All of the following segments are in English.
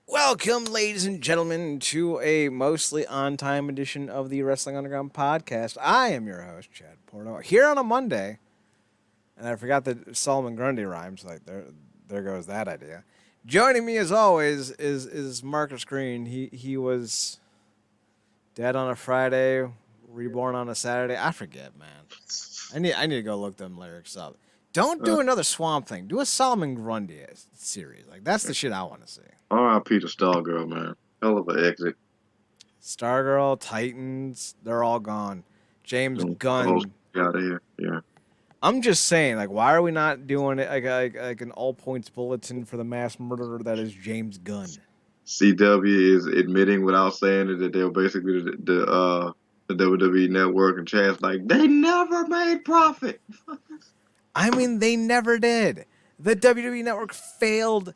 Welcome, ladies and gentlemen, to a mostly on-time edition of the Wrestling Underground podcast. I am your host, Chad Porto, here on a Monday, and I forgot that Solomon Grundy rhymes. Like there goes that idea. Joining me, as always, is Marcus Green. He was dead on a Friday, reborn on a Saturday. I forget, man. I need to go look them lyrics up. Don't do another Swamp Thing. Do a Solomon Grundy series. Like that's the shit I want to see. R.I.P. to Stargirl, man. Hell of an exit. Stargirl, Titans, they're all gone. James Gunn. Out of here. Yeah. I'm just saying, like, why are we not doing it like an all points bulletin for the mass murderer that is James Gunn? CW is admitting without saying it that they're basically the WWE network, and Chad's like, they never made profit. I mean, they never did. The WWE network failed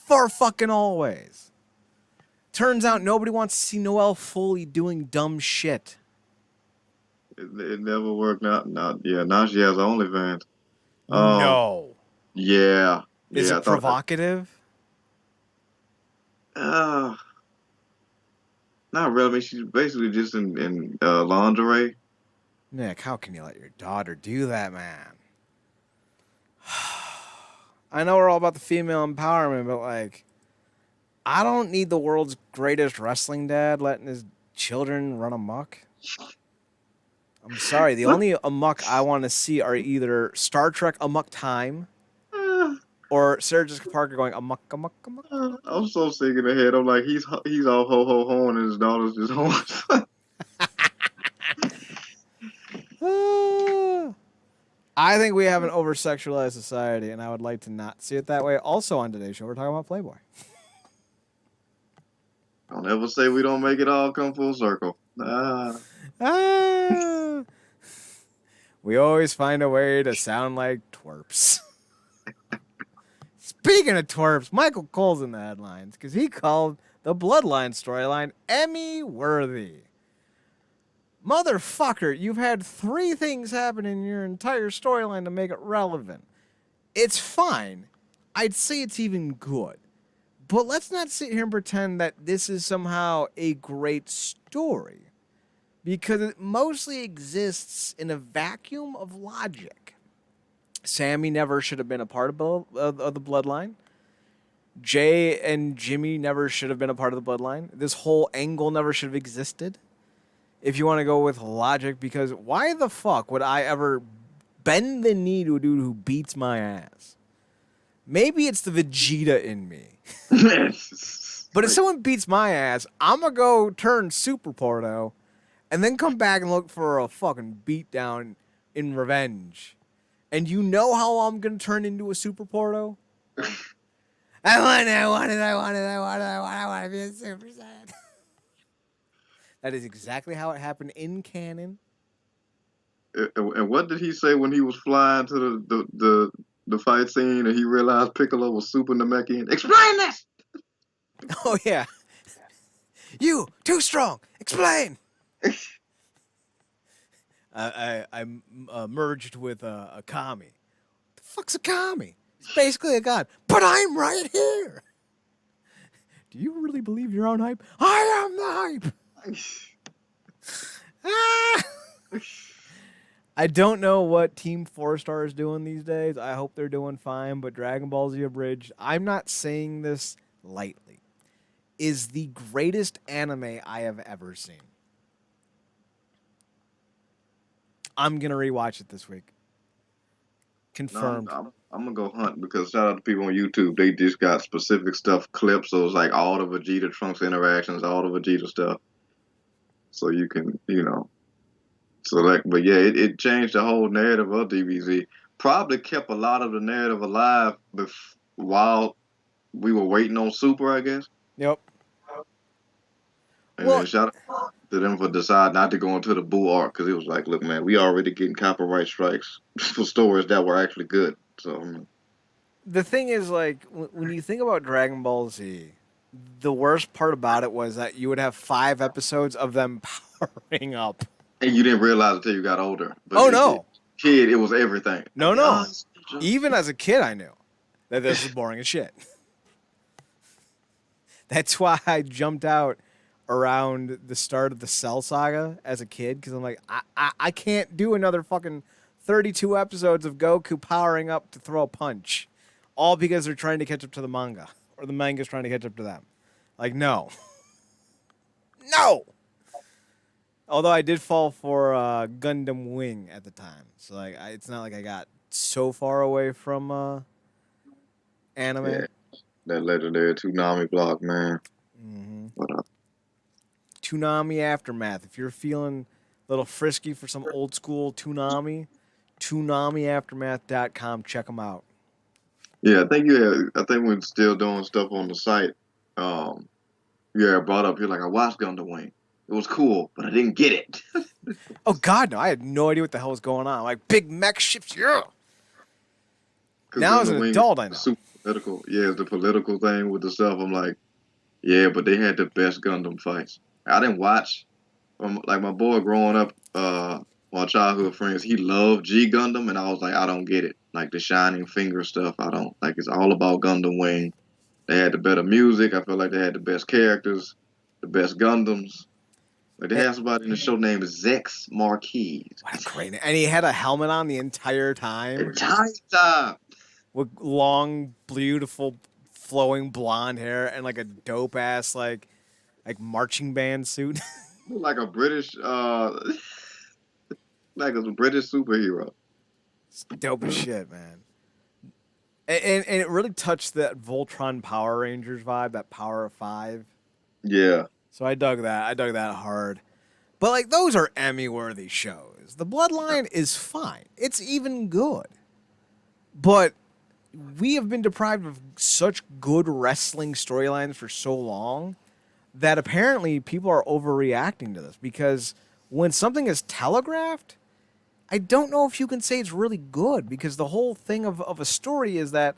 for fucking always. Turns out nobody wants to see Noelle Foley doing dumb shit. It never worked out. Now she has OnlyFans. No. Yeah. Is it provocative? Not really. I mean, she's basically just in lingerie. Nick, how can you let your daughter do that, man? I know we're all about the female empowerment, but like, I don't need the world's greatest wrestling dad letting his children run amok. I'm sorry. The only amok I want to see are either Star Trek Amok Time or Sarah Jessica Parker going amok. I'm so sick in the head. I'm like, he's all ho and his daughter's just home. I think we have an over-sexualized society, and I would like to not see it that way. Also on today's show, we're talking about Playboy. Don't ever say we don't make it all come full circle. We always find a way to sound like twerps. Speaking of twerps, Michael Cole's in the headlines because he called the Bloodline storyline Emmy-worthy. Motherfucker, you've had 3 things happen in your entire storyline to make it relevant. It's fine. I'd say it's even good. But let's not sit here and pretend that this is somehow a great story, because it mostly exists in a vacuum of logic. Sammy never should have been a part of the Bloodline. Jay and Jimmy never should have been a part of the Bloodline. This whole angle never should have existed. If you want to go with logic, because why the fuck would I ever bend the knee to a dude who beats my ass? Maybe it's the Vegeta in me. But if someone beats my ass, I'm going to go turn Super Porto and then come back and look for a fucking beatdown in revenge. And you know how I'm going to turn into a Super Porto? I want to be a Super Saiyan. That is exactly how it happened in canon. And what did he say when he was flying to the fight scene and he realized Piccolo was super Namekian? Explain this! Oh, yeah. You, too strong. Explain. I merged with a kami. What the fuck's a kami? He's basically a god. But I'm right here. Do you really believe your own hype? I am the hype. I don't know what Team 4-Star is doing these days. I hope they're doing fine, but Dragon Ball Z Abridged, I'm not saying this lightly, is the greatest anime I have ever seen. I'm going to rewatch it this week. Confirmed. No, I'm going to go hunt, because shout out to people on YouTube. They just got specific stuff clips. So it's like all the Vegeta Trunks interactions, all the Vegeta stuff. So you can, select. But yeah, it changed the whole narrative of DBZ. Probably kept a lot of the narrative alive while we were waiting on Super, I guess. Yep. And then shout out to them for deciding not to go into the Boo arc, because it was like, look, man, we already getting copyright strikes for stories that were actually good. So the thing is, like, when you think about Dragon Ball Z, the worst part about it was that you would have 5 episodes of them powering up. And you didn't realize it until you got older. But no. Kid, it was everything. No. Even as a kid, I knew that this was boring as shit. That's why I jumped out around the start of the Cell Saga as a kid, because I'm like, I can't do another fucking 32 episodes of Goku powering up to throw a punch, all because they're trying to catch up to the manga, or the manga's trying to catch up to them. Like, no. No! Although I did fall for Gundam Wing at the time. So, like, it's not like I got so far away from anime. Yeah, that legendary Toonami block, man. Mm-hmm. But Toonami Aftermath. If you're feeling a little frisky for some old school Toonami, ToonamiAftermath.com. Check them out. yeah, I think we're still doing stuff on the site. Um, yeah, brought up. You're like, I watched Gundam Wing. It was cool, but I didn't get it. Oh, God, no. I had no idea what the hell was going on. Like, big mech ships, yeah. Now as an adult, I know. Super political. Yeah, the political thing with the stuff. I'm like, yeah, but they had the best Gundam fights. I didn't watch. Like my boy growing up, my childhood friends, he loved G Gundam, and I was like, I don't get it. Like the Shining Finger stuff, I don't like. It's all about Gundam Wing. They had the better music. I feel like they had the best characters, the best Gundams. Like they had somebody in the show named Zex Marquis. What a great name. And he had a helmet on the entire time. Entire time. With long, beautiful, flowing blonde hair and like a dope ass like marching band suit. Like a British, like a British superhero. It's dope as shit, man. And it really touched that Voltron Power Rangers vibe, that Power of Five. Yeah. So I dug that. I dug that hard. But like those are Emmy-worthy shows. The Bloodline is fine. It's even good. But we have been deprived of such good wrestling storylines for so long that apparently people are overreacting to this, because when something is telegraphed, I don't know if you can say it's really good, because the whole thing of a story is that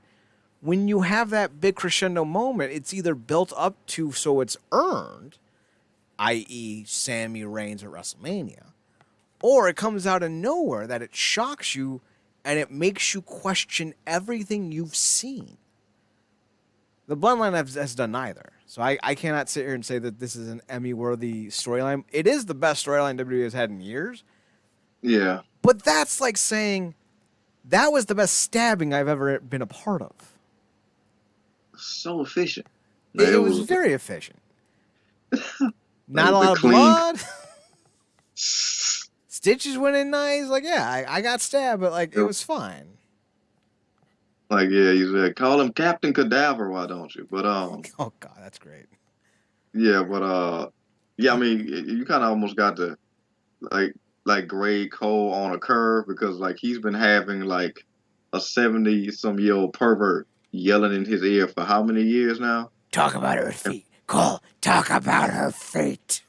when you have that big crescendo moment, it's either built up to so it's earned, i.e. Sami Reigns at WrestleMania, or it comes out of nowhere that it shocks you and it makes you question everything you've seen. The Bloodline has done neither. So I cannot sit here and say that this is an Emmy-worthy storyline. It is the best storyline WWE has had in years. Yeah. But that's like saying that was the best stabbing I've ever been a part of. So efficient. It was very efficient. Not a lot of clean. blood. Stitches went in nice. Like, yeah, I got stabbed, but like it was fine. Like, yeah, you said call him Captain Cadaver, why don't you? But Oh God, that's great. yeah, but yeah, I mean, you kind of almost got to like grade Cole on a curve, because like he's been having like a 70-some-year-old pervert yelling in his ear for how many years now? Talk about her feet, Cole. Talk about her feet.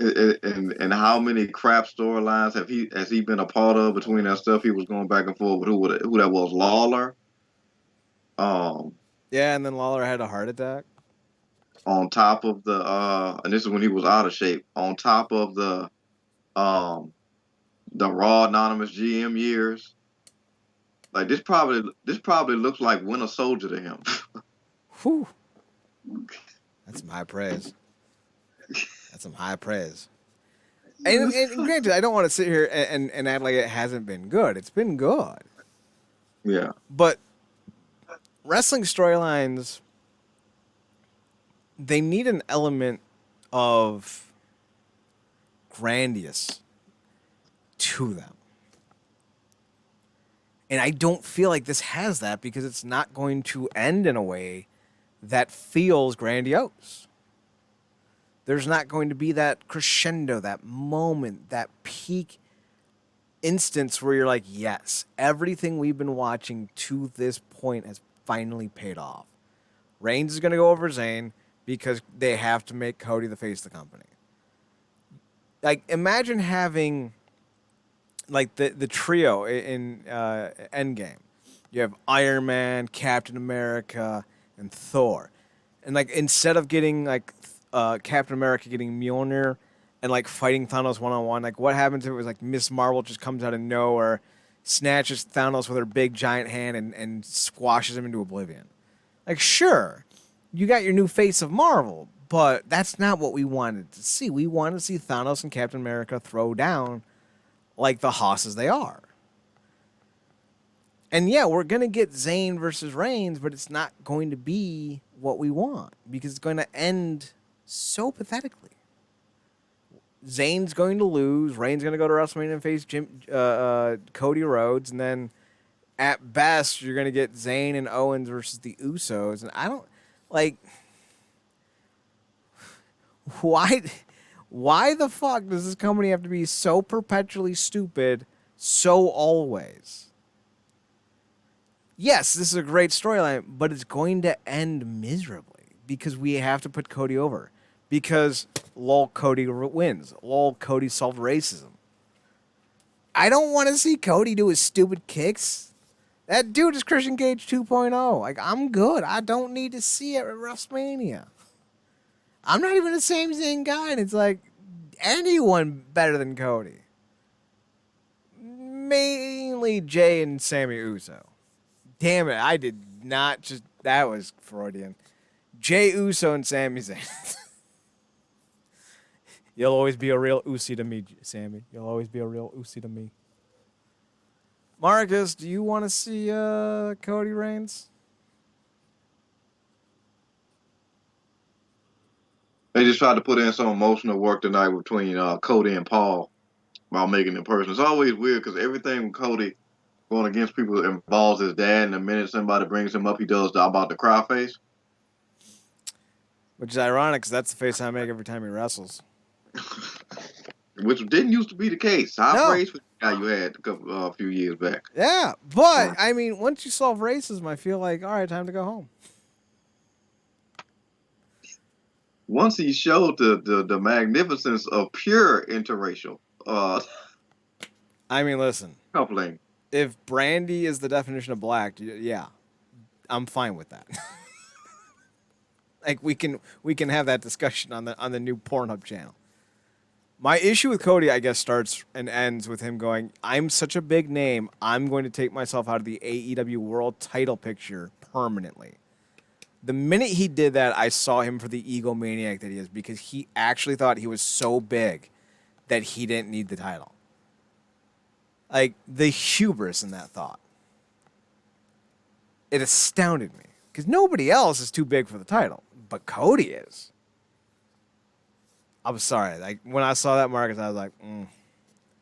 And how many crap storylines has he been a part of between that stuff he was going back and forth with who that was, Lawler? Yeah, and then Lawler had a heart attack. On top of the and this is when he was out of shape, on top of the Raw Anonymous GM years. Like this probably looks like Winter Soldier to him. Whew. That's some high praise. That's some high praise. And granted, I don't want to sit here and act like it hasn't been good. It's been good. Yeah. But wrestling storylines, they need an element of grandiose to them. And I don't feel like this has that, because it's not going to end in a way that feels grandiose. There's not going to be that crescendo, that moment, that peak instance where you're like, yes, everything we've been watching to this point has finally paid off. Reigns is going to go over Zayn because they have to make Cody the face of the company. Like, imagine having like the trio in Endgame. You have Iron Man, Captain America, and Thor. And like, instead of getting like Captain America getting Mjolnir and like fighting Thanos one-on-one, like what happens if it was like Miss Marvel just comes out of nowhere, snatches Thanos with her big giant hand and squashes him into oblivion? Like, sure, you got your new face of Marvel, but that's not what we wanted to see. We wanted to see Thanos and Captain America throw down like the hosses they are. And yeah, we're going to get Zayn versus Reigns, but it's not going to be what we want because it's going to end so pathetically. Zayn's going to lose. Reigns going to go to WrestleMania and face Cody Rhodes. And then at best, you're going to get Zayn and Owens versus the Usos. And I don't, like, why the fuck does this company have to be so perpetually stupid so always? Yes, this is a great storyline, but it's going to end miserably because we have to put Cody over. Because, lol, Cody wins. Lol, Cody solved racism. I don't want to see Cody do his stupid kicks. That dude is Christian Cage 2.0. Like, I'm good. I don't need to see it at WrestleMania. I'm not even the same guy, and it's like, anyone better than Cody. Mainly Jay and Sammy Uso. Damn it, I did not just... That was Freudian. Jay Uso and Sami Zayn. You'll always be a real Usi to me, Sammy. You'll always be a real Usi to me. Marcus, do you want to see Cody Reigns? They just tried to put in some emotional work tonight between Cody and Paul while making it personal. It's always weird because everything with Cody going against people involves his dad, and the minute somebody brings him up, he does about the cry face. Which is ironic because that's the face I make every time he wrestles. Which didn't used to be the case. High No. praise for the guy you had a few years back. Yeah, but, I mean, once you solve racism, I feel like, all right, time to go home. Once he showed the magnificence of pure interracial I mean, listen. coupling. If brandy is the definition of black, yeah, I'm fine with that. Like we can have that discussion on the new Pornhub channel. My issue with Cody, I guess, starts and ends with him going, I'm such a big name, I'm going to take myself out of the AEW World title picture permanently. The minute he did that, I saw him for the egomaniac that he is because he actually thought he was so big that he didn't need the title. Like, the hubris in that thought. It astounded me. Because nobody else is too big for the title. But Cody is. I'm sorry. Like, when I saw that, Marcus, I was like,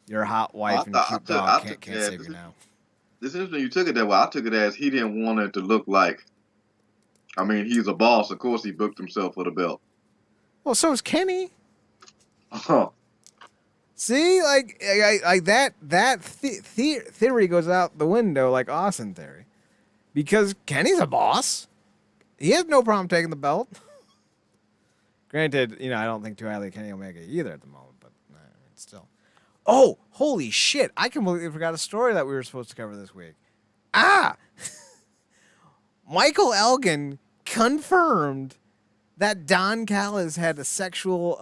you're a hot wife and cute dog. Can't save you now. This is interesting you took it that way. I took it as he didn't want it to look like, I mean, he's a boss. Of course he booked himself for the belt. Well, so is Kenny. Uh-huh. See, like that theory goes out the window like Austin theory, because Kenny's a boss. He has no problem taking the belt. Granted, I don't think too highly of Kenny Omega either at the moment, but still. Oh, holy shit! I completely forgot a story that we were supposed to cover this week. Michael Elgin confirmed that Don Callis had a sexual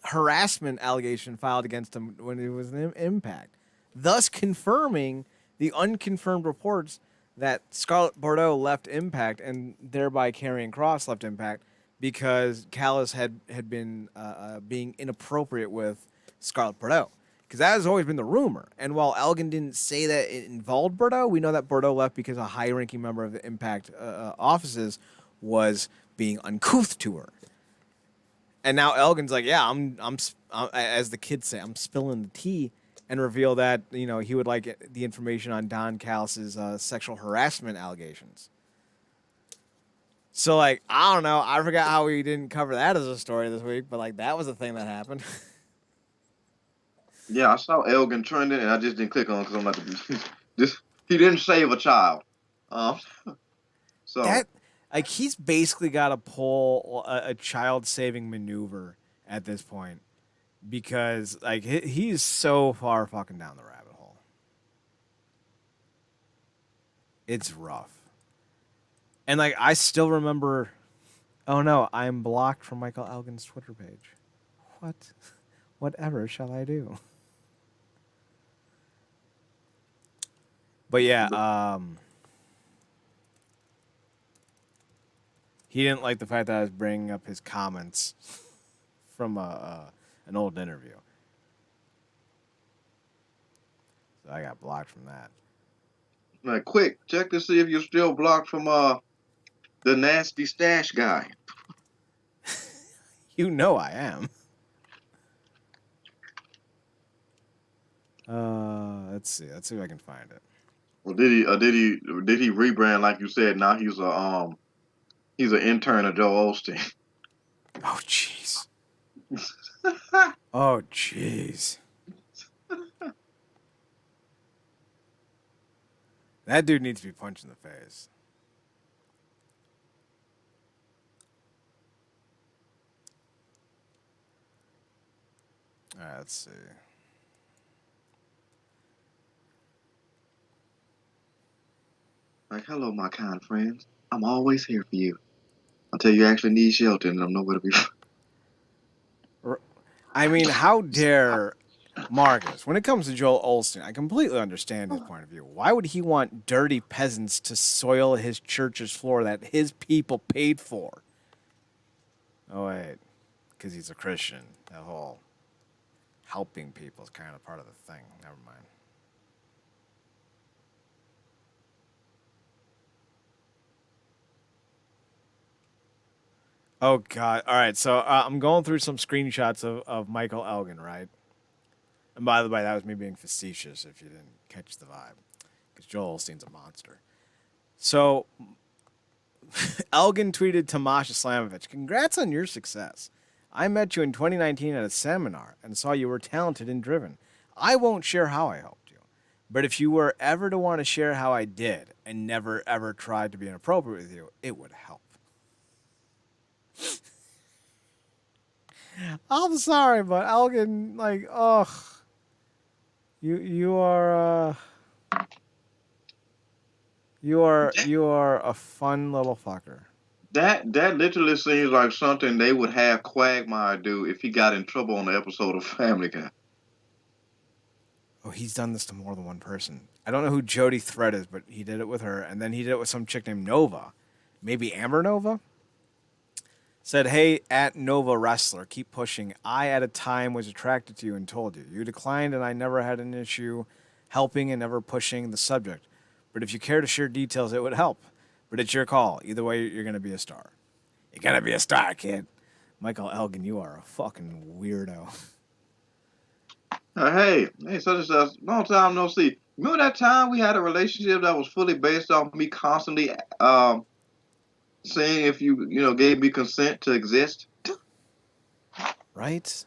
harassment allegation filed against him when he was in Impact, thus confirming the unconfirmed reports that Scarlett Bordeaux left Impact and thereby Karrion Kross left Impact because Callis had been being inappropriate with Scarlett Bordeaux. Because that has always been the rumor. And while Elgin didn't say that it involved Bordeaux, we know that Bordeaux left because a high-ranking member of the Impact offices was being uncouth to her. And now Elgin's like, yeah, I'm as the kids say, I'm spilling the tea, and reveal that he would like the information on Don Callis' sexual harassment allegations. So like, I don't know, I forgot how we didn't cover that as a story this week, but like that was a thing that happened. Yeah, I saw Elgin trending, and I just didn't click on because I'm like, he didn't save a child. So that. Like, he's basically got to pull a child-saving maneuver at this point because, like, he's so far fucking down the rabbit hole. It's rough. And, like, I still remember, oh, no, I'm blocked from Michael Elgin's Twitter page. What? Whatever shall I do? But, yeah, He didn't like the fact that I was bringing up his comments from an old interview. So I got blocked from that. Like, quick, check to see if you're still blocked from the nasty stash guy. You know I am. Let's see. Let's see if I can find it. Or did he rebrand like you said? Now he's an intern of Joe Osteen. Oh, jeez. Oh, jeez. That dude needs to be punched in the face. All right, let's see. Like, hello, my kind friends. I'm always here for you until you actually need shelter and I'm nowhere to be. I mean, how dare Marcus? When it comes to Joel Olstein, I completely understand his point of view. Why would he want dirty peasants to soil his church's floor that his people paid for? Oh, wait. Because he's a Christian. That whole helping people is kind of part of the thing. Never mind. Oh, God. All right. So I'm going through some screenshots of Michael Elgin, right? And by the way, that was me being facetious if you didn't catch the vibe. Because Joel Osteen's a monster. So Elgin tweeted to Masha Slamovich, "Congrats on your success. I met you in 2019 at a seminar and saw you were talented and driven. I won't share how I helped you. But if you were ever to want to share how I did and never ever tried to be inappropriate with you, it would help." I'm sorry, but Elgin, like, ugh. You are a fun little fucker. That literally seems like something they would have Quagmire do if he got in trouble on the episode of Family Guy. Oh, he's done this to more than one person. I don't know who Jody Thread is, but he did it with her, and then he did it with some chick named Nova. Maybe Amber Nova? Said, "Hey, at Nova Wrestler, keep pushing. I, at a time, was attracted to you and told you. You declined, and I never had an issue helping and never pushing the subject. But if you care to share details, it would help. But it's your call. Either way, you're going to be a star." You're going to be a star, kid. Michael Elgin, you are a fucking weirdo. Hey, such and such. Long time no see. Remember that time we had a relationship that was fully based off me constantly saying if you gave me consent to exist? Right?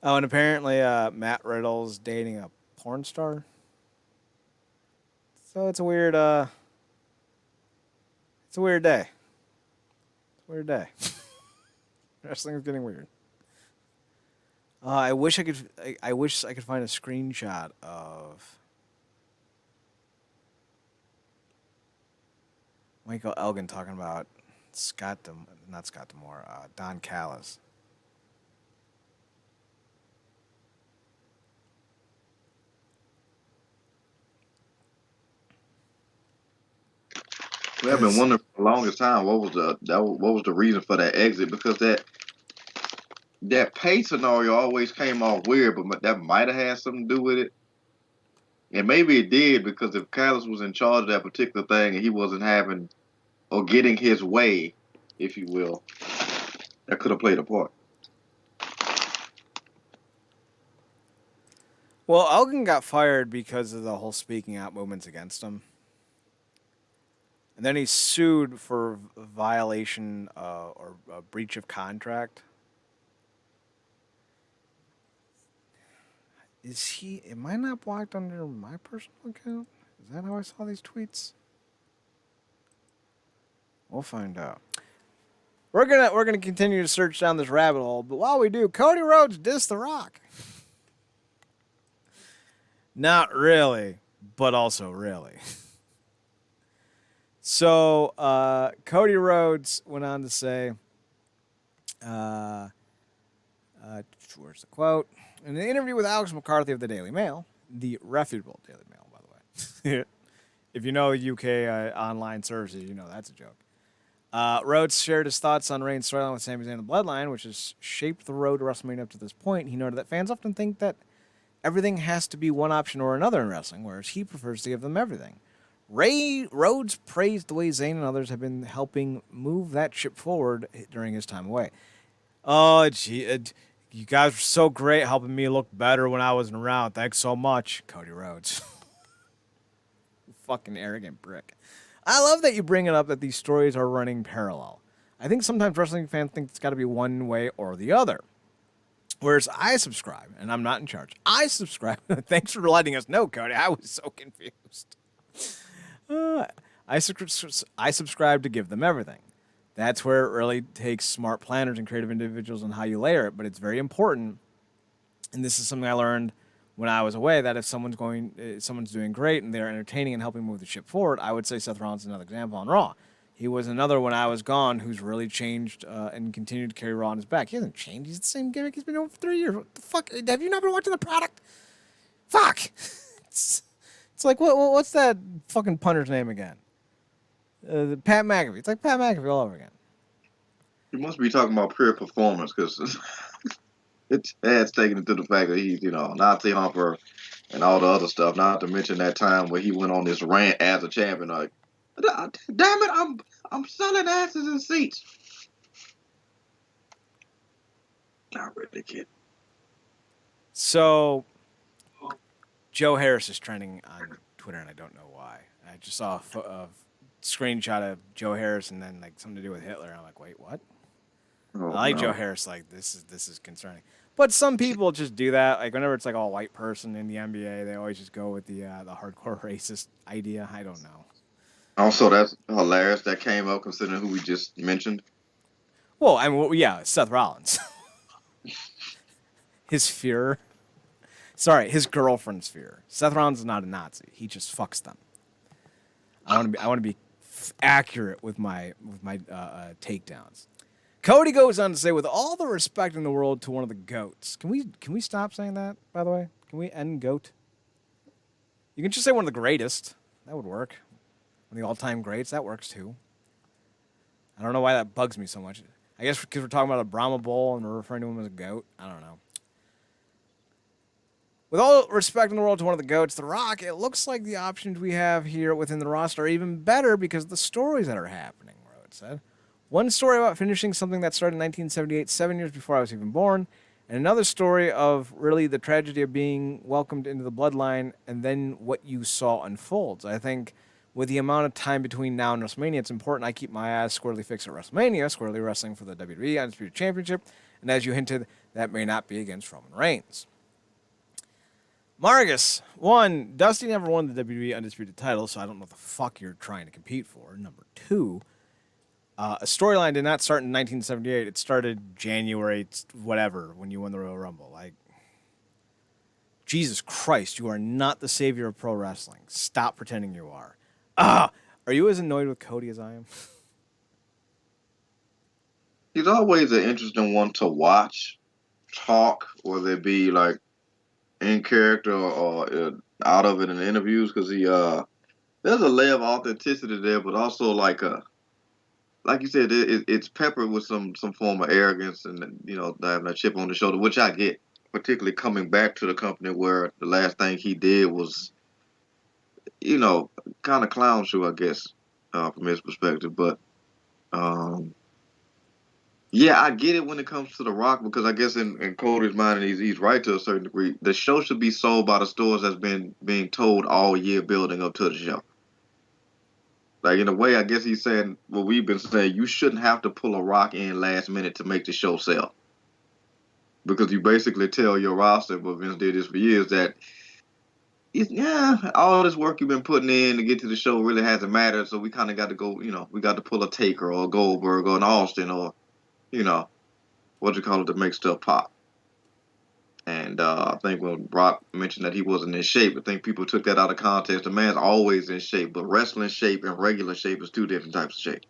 Oh, and apparently Matt Riddle's dating a porn star. So it's a weird day. It's a weird day. Wrestling's getting weird. I wish I could find a screenshot of Michael Elgin talking about Don Callis. We have been wondering for the longest time what was the reason for that exit, because that pay scenario always came off weird, but that might have had something to do with it. And maybe it did, because if Callis was in charge of that particular thing and he wasn't having or getting his way, if you will, that could have played a part. Well, Elgin got fired because of the whole speaking out movements against him. And then he's sued for violation or a breach of contract. Am I not blocked under my personal account? Is that how I saw these tweets? We'll find out. We're gonna continue to search down this rabbit hole, but while we do, Cody Rhodes dissed The Rock. Not really, but also really. So Cody Rhodes went on to say, where's the quote? In an interview with Alex McCarthy of the Daily Mail, the reputable Daily Mail, by the way, If you know UK online services, you know that's a joke. Rhodes shared his thoughts on Reigns' storyline with Sami Zayn and the Bloodline, which has shaped the road to WrestleMania up to this point. He noted that fans often think that everything has to be one option or another in wrestling, whereas he prefers to give them everything. Rhodes praised the way Zayn and others have been helping move that ship forward during his time away. Oh, gee, you guys were so great helping me look better when I wasn't around. Thanks so much, Cody Rhodes. Fucking arrogant prick. I love that you bring it up that these stories are running parallel. I think sometimes wrestling fans think it's got to be one way or the other. Whereas I subscribe, and I'm not in charge. I subscribe. Thanks for letting us know, Cody. I was so confused. I subscribe to give them everything. That's where it really takes smart planners and creative individuals on how you layer it. But it's very important, and this is something I learned when I was away, that if someone's doing great and they're entertaining and helping move the ship forward, I would say Seth Rollins is another example on Raw. He was another when I was gone who's really changed and continued to carry Raw on his back. He hasn't changed. He's the same gimmick he's been doing for 3 years. What the fuck? Have you not been watching the product? Fuck. It's like, what's that fucking punter's name again? Pat McAfee. It's like Pat McAfee all over again. You must be talking about pure performance because it's taken into the fact that he's, Nazi Humper and all the other stuff. Not to mention that time where he went on this rant as a champion, like, "Damn it, I'm selling asses and seats." Not really, kid. So, Joe Harris is trending on Twitter, and I don't know why. I just saw a screenshot of Joe Harris and then like something to do with Hitler. I'm like, wait, what? Oh, I like no. Joe Harris. Like this is concerning. But some people just do that. Like whenever it's like a white person in the NBA, they always just go with the hardcore racist idea. I don't know. Also, that's hilarious. That came up considering who we just mentioned. Well, I mean, yeah, Seth Rollins. His fear. Sorry, his girlfriend's fear. Seth Rollins is not a Nazi. He just fucks them. I want to be accurate with my takedowns. Cody goes on to say, with all the respect in the world to one of the GOATs. Can we stop saying that, by the way? Can we end GOAT? You can just say one of the greatest. That would work. One of the all-time greats. That works, too. I don't know why that bugs me so much. I guess because we're talking about a Brahma Bull and we're referring to him as a GOAT. I don't know. With all respect in the world to one of the GOATs, The Rock, it looks like the options we have here within the roster are even better because of the stories that are happening, Rhodes said. One story about finishing something that started in 1978, 7 years before I was even born, and another story of really the tragedy of being welcomed into the bloodline and then what you saw unfolds. I think with the amount of time between now and WrestleMania, it's important I keep my eyes squarely fixed at WrestleMania, squarely wrestling for the WWE Undisputed Championship, and as you hinted, that may not be against Roman Reigns. Margus, 1, Dusty never won the WWE Undisputed title, so I don't know what the fuck you're trying to compete for. Number 2, a storyline did not start in 1978. It started January, whatever, when you won the Royal Rumble. Like, Jesus Christ, you are not the savior of pro wrestling. Stop pretending you are. Are you as annoyed with Cody as I am? He's always an interesting one to watch, talk, whether it be like in character or out of it in interviews, because there's a layer of authenticity there, but also like you said, it's peppered with some form of arrogance and having a chip on the shoulder, which I get, particularly coming back to the company where the last thing he did was, kind of clown show, I guess, from his perspective. But yeah, I get it when it comes to The Rock because I guess in Cody's mind, and he's right to a certain degree, the show should be sold by the stories that's been being told all year building up to the show. Like, in a way, I guess he's saying what we've been saying, you shouldn't have to pull a Rock in last minute to make the show sell. Because you basically tell your roster, but Vince did this for years, that, all this work you've been putting in to get to the show really hasn't mattered, so we kind of got to go, we got to pull a Taker or a Goldberg or an Austin or, to make stuff pop. And I think when Brock mentioned that he wasn't in shape, I think people took that out of context. The man's always in shape, but wrestling shape and regular shape is two different types of shape,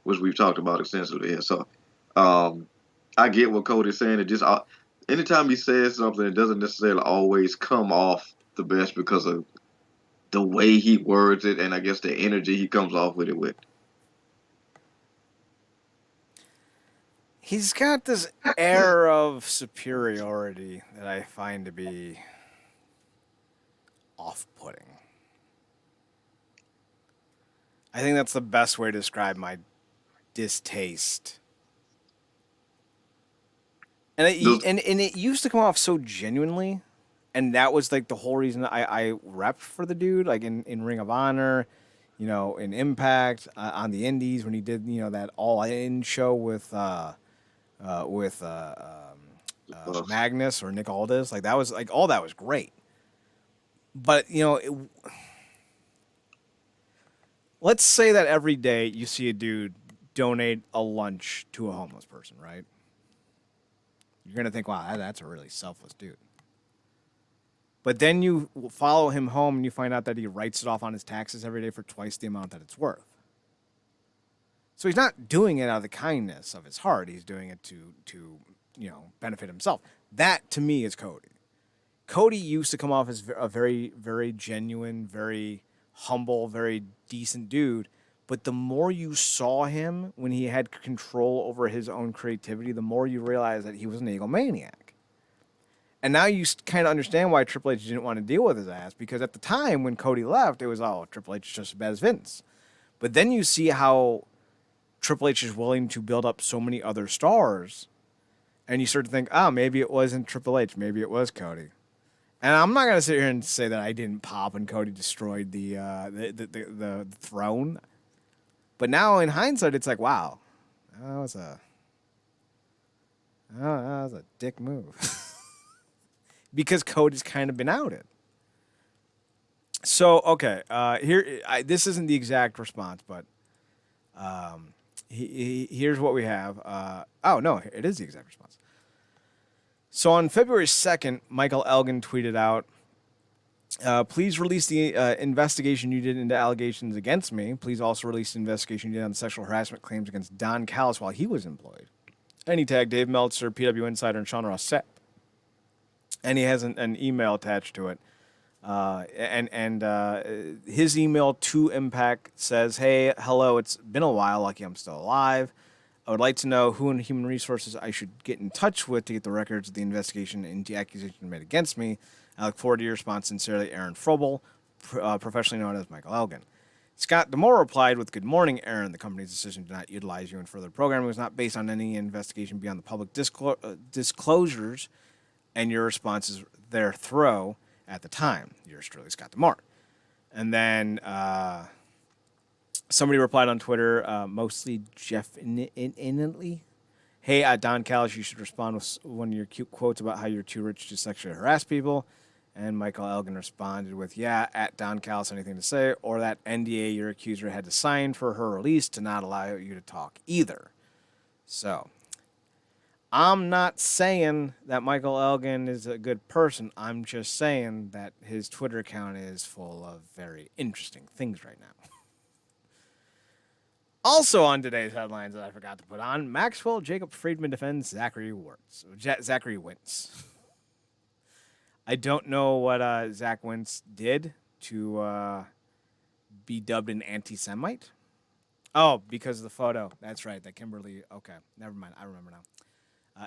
which we've talked about extensively here. So I get what Cody's saying. It just anytime he says something, it doesn't necessarily always come off the best because of the way he words it, and I guess the energy he comes off with it with. He's got this air of superiority that I find to be off-putting. I think that's the best way to describe my distaste. And it used to come off so genuinely, and that was like the whole reason I repped for the dude, like in Ring of Honor, in Impact, on the Indies when he did that All In show with Magnus or Nick Aldis. Like that was like all that was great. But let's say that every day you see a dude donate a lunch to a homeless person, right? You're gonna think, wow, that's a really selfless dude. But then you follow him home and you find out that he writes it off on his taxes every day for twice the amount that it's worth. So he's not doing it out of the kindness of his heart. He's doing it to benefit himself. That to me is Cody. Cody used to come off as a very, very genuine, very humble, very decent dude. But the more you saw him when he had control over his own creativity, the more you realize that he was an egomaniac. And now you kind of understand why Triple H didn't want to deal with his ass, because at the time when Cody left, it was, Triple H is just as bad as Vince. But then you see how Triple H is willing to build up so many other stars, and you start to think, maybe it wasn't Triple H, maybe it was Cody. And I'm not going to sit here and say that I didn't pop when Cody destroyed the throne. But now in hindsight, it's like, wow, that was a dick move. Because Cody's kind of been outed. So, okay, this isn't the exact response, but here's what we have. No, it is the exact response. So on February 2nd, Michael Elgin tweeted out, please release the investigation you did into allegations against me. Please also release the investigation you did on sexual harassment claims against Don Callis while he was employed. And he tagged Dave Meltzer, PW Insider, and Sean Ross Sapp. And he has an email attached to it. His email to Impact says, hey, hello, it's been a while, lucky I'm still alive. I would like to know who in Human Resources I should get in touch with to get the records of the investigation into accusations made against me. I look forward to your response. Sincerely, Aaron Frobel, professionally known as Michael Elgin. Scott Demore replied with, good morning, Aaron. The company's decision to not utilize you in further programming was not based on any investigation beyond the public disclosures and your responses their throw at the time. Yours truly, Scott Demore. And then somebody replied on Twitter, mostly Jeff Innately. Hey, Don Callis, you should respond with one of your cute quotes about how you're too rich to sexually harass people. And Michael Elgin responded with, yeah, at Don Callis, anything to say, or that NDA your accuser had to sign for her release to not allow you to talk either. So, I'm not saying that Michael Elgin is a good person. I'm just saying that his Twitter account is full of very interesting things right now. Also on today's headlines that I forgot to put on, Maxwell Jacob Friedman defends Zachary Wentz. I don't know what Zach Wentz did to be dubbed an anti-Semite. Oh, because of the photo. That's right. That Kimberly. Okay, never mind. I remember now.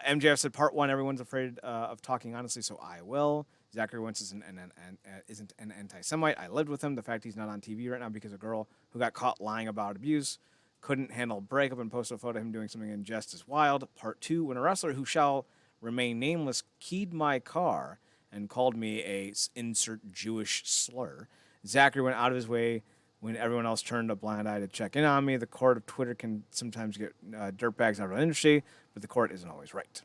MJF said, part one, everyone's afraid of talking honestly, so I will. Zachary Wentz isn't an anti-Semite. I lived with him. The fact he's not on TV right now because a girl who got caught lying about abuse couldn't handle a breakup and posted a photo of him doing something in jest is wild. Part two, when a wrestler who shall remain nameless keyed my car and called me a insert Jewish slur, Zachary went out of his way when everyone else turned a blind eye to check in on me. The court of Twitter can sometimes get dirtbags out of the industry, but the court isn't always right.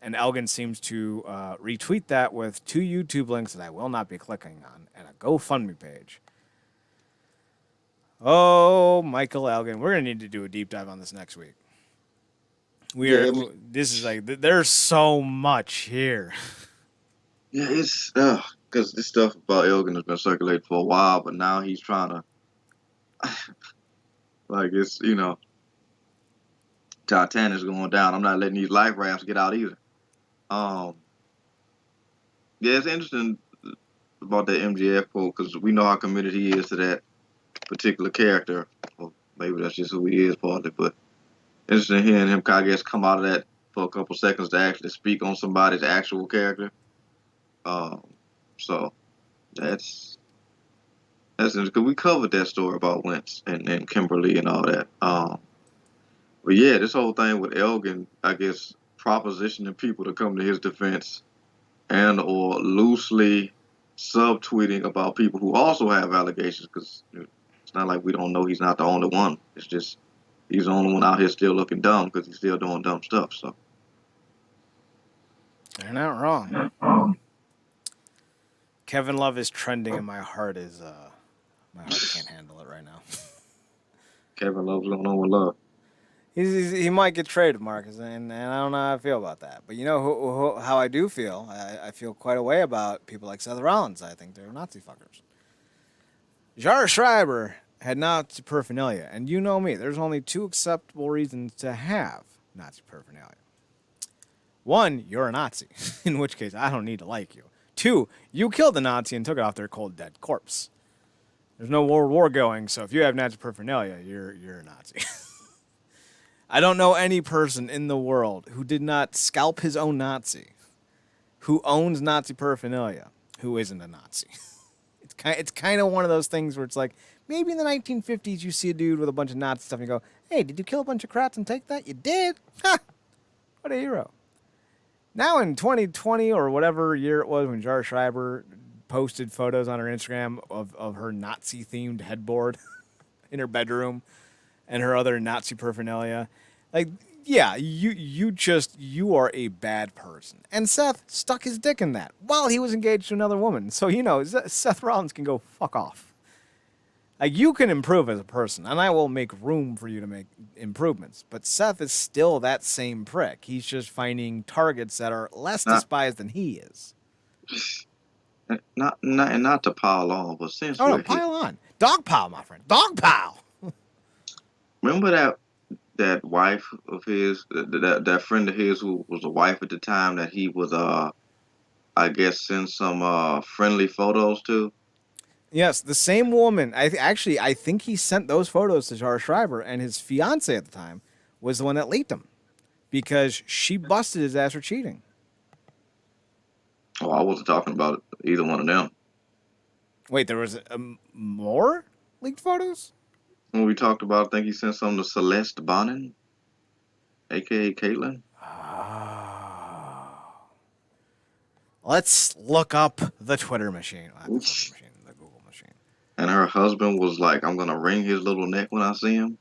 And Elgin seems to retweet that with 2 YouTube links that I will not be clicking on and a GoFundMe page. Oh, Michael Elgin. We're going to need to do a deep dive on this next week. This is like, there's so much here. Yeah, it's because this stuff about Elgin has been circulating for a while, but now he's trying to, like, it's, Titanic's going down. I'm not letting these life rafts get out either. Yeah, it's interesting. about that MJF quote because we know how committed he is to that particular character. Well, maybe that's just who he is, partly. But interesting hearing him, I guess, come out of that for a couple seconds to actually speak on somebody's actual character. Um, so that's interesting because we covered that story about Wentz and Kimberly and all that. But yeah, this whole thing with Elgin, I guess, propositioning people to come to his defense and or loosely subtweeting about people who also have allegations because it's not like we don't know he's not the only one. It's just he's the only one out here still looking dumb because he's still doing dumb stuff. So They're not wrong. Kevin Love is trending, and my heart can't handle it right now. Kevin Love's going on with love. He might get traded, Marcus, and I don't know how I feel about that. But you know how I do feel? I feel quite a way about people like Seth Rollins. I think they're Nazi fuckers. Jar Schreiber had Nazi paraphernalia, and you know me. There's only two acceptable reasons to have Nazi paraphernalia. One, you're a Nazi, in which case I don't need to like you. Two, you killed the Nazi and took it off their cold dead corpse. There's no World War going, so if you have Nazi paraphernalia, you're a Nazi. I don't know any person in the world who did not scalp his own Nazi, who owns Nazi paraphernalia, who isn't a Nazi. It's kind of one of those things where it's like, maybe in the 1950s you see a dude with a bunch of Nazi stuff and you go, hey, did you kill a bunch of Krats and take that? You did? Ha! What a hero. Now in 2020 or whatever year it was when Jar Schreiber posted photos on her Instagram of her Nazi-themed headboard in her bedroom and her other Nazi paraphernalia, like, yeah, you are a bad person. And Seth stuck his dick in that while he was engaged to another woman. So, you know, Seth Rollins can go fuck off. Like, you can improve as a person, and I will make room for you to make improvements. But Seth is still that same prick. He's just finding targets that are less despised than he is. Not to pile on, but since Oh, no, pile on. Dog pile, my friend. Dog pile. remember that wife of his, that friend of his who was a wife at the time that he was I guess send some friendly photos to. Yes, the same woman. I think he sent those photos to Jar Schreiber, and his fiance at the time was the one that leaked them because she busted his ass for cheating. Oh, I wasn't talking about either one of them. Wait, there was more leaked photos? When we talked about, I think he sent some to Celeste Bonin, aka Caitlyn. Let's look up the Twitter machine. The Google machine. And her husband was like, I'm going to wring his little neck when I see him.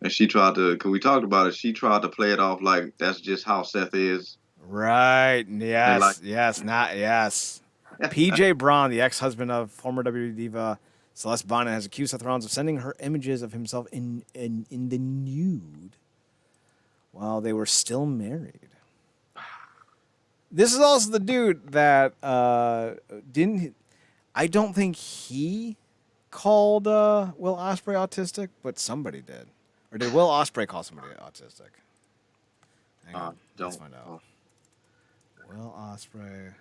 And she tried to, because we talked about it, she tried to play it off like that's just how Seth is. Right. Yes. Like, Yes. PJ Braun, the ex-husband of former WWE diva Celeste Bonin, has accused Seth Rollins of sending her images of himself in the nude while they were still married. This is also the dude that didn't. I don't think he called Will Ospreay autistic, but somebody did. Or did Will Ospreay call somebody autistic? Hang on, let's find out. Will Ospreay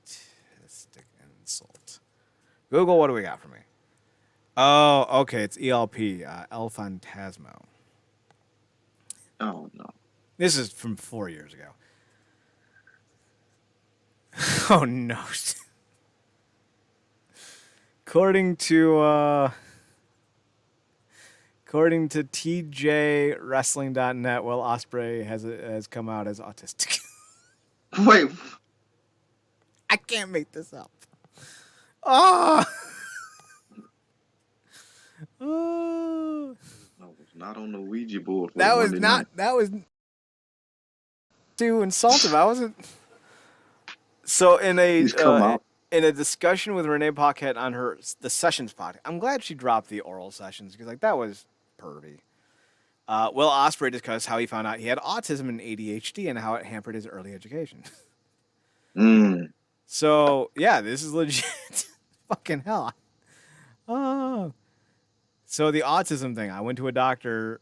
autistic insult. Google, what do we got for me? Oh, okay, it's ELP, El Phantasmo. Oh, no. This is from 4 years ago. Oh, no. According to TJWrestling.net, Will Ospreay has come out as autistic. Wait. I can't make this up. Oh. Oh. I was not on the Ouija board. That was to insult him. I wasn't. So in a discussion with Renee Paquette on the Sessions podcast, I'm glad she dropped the oral sessions because that was pervy. Will Ospreay discussed how he found out he had autism and ADHD and how it hampered his early education. So yeah, this is legit. Fucking hell. Oh. So the autism thing, I went to a doctor.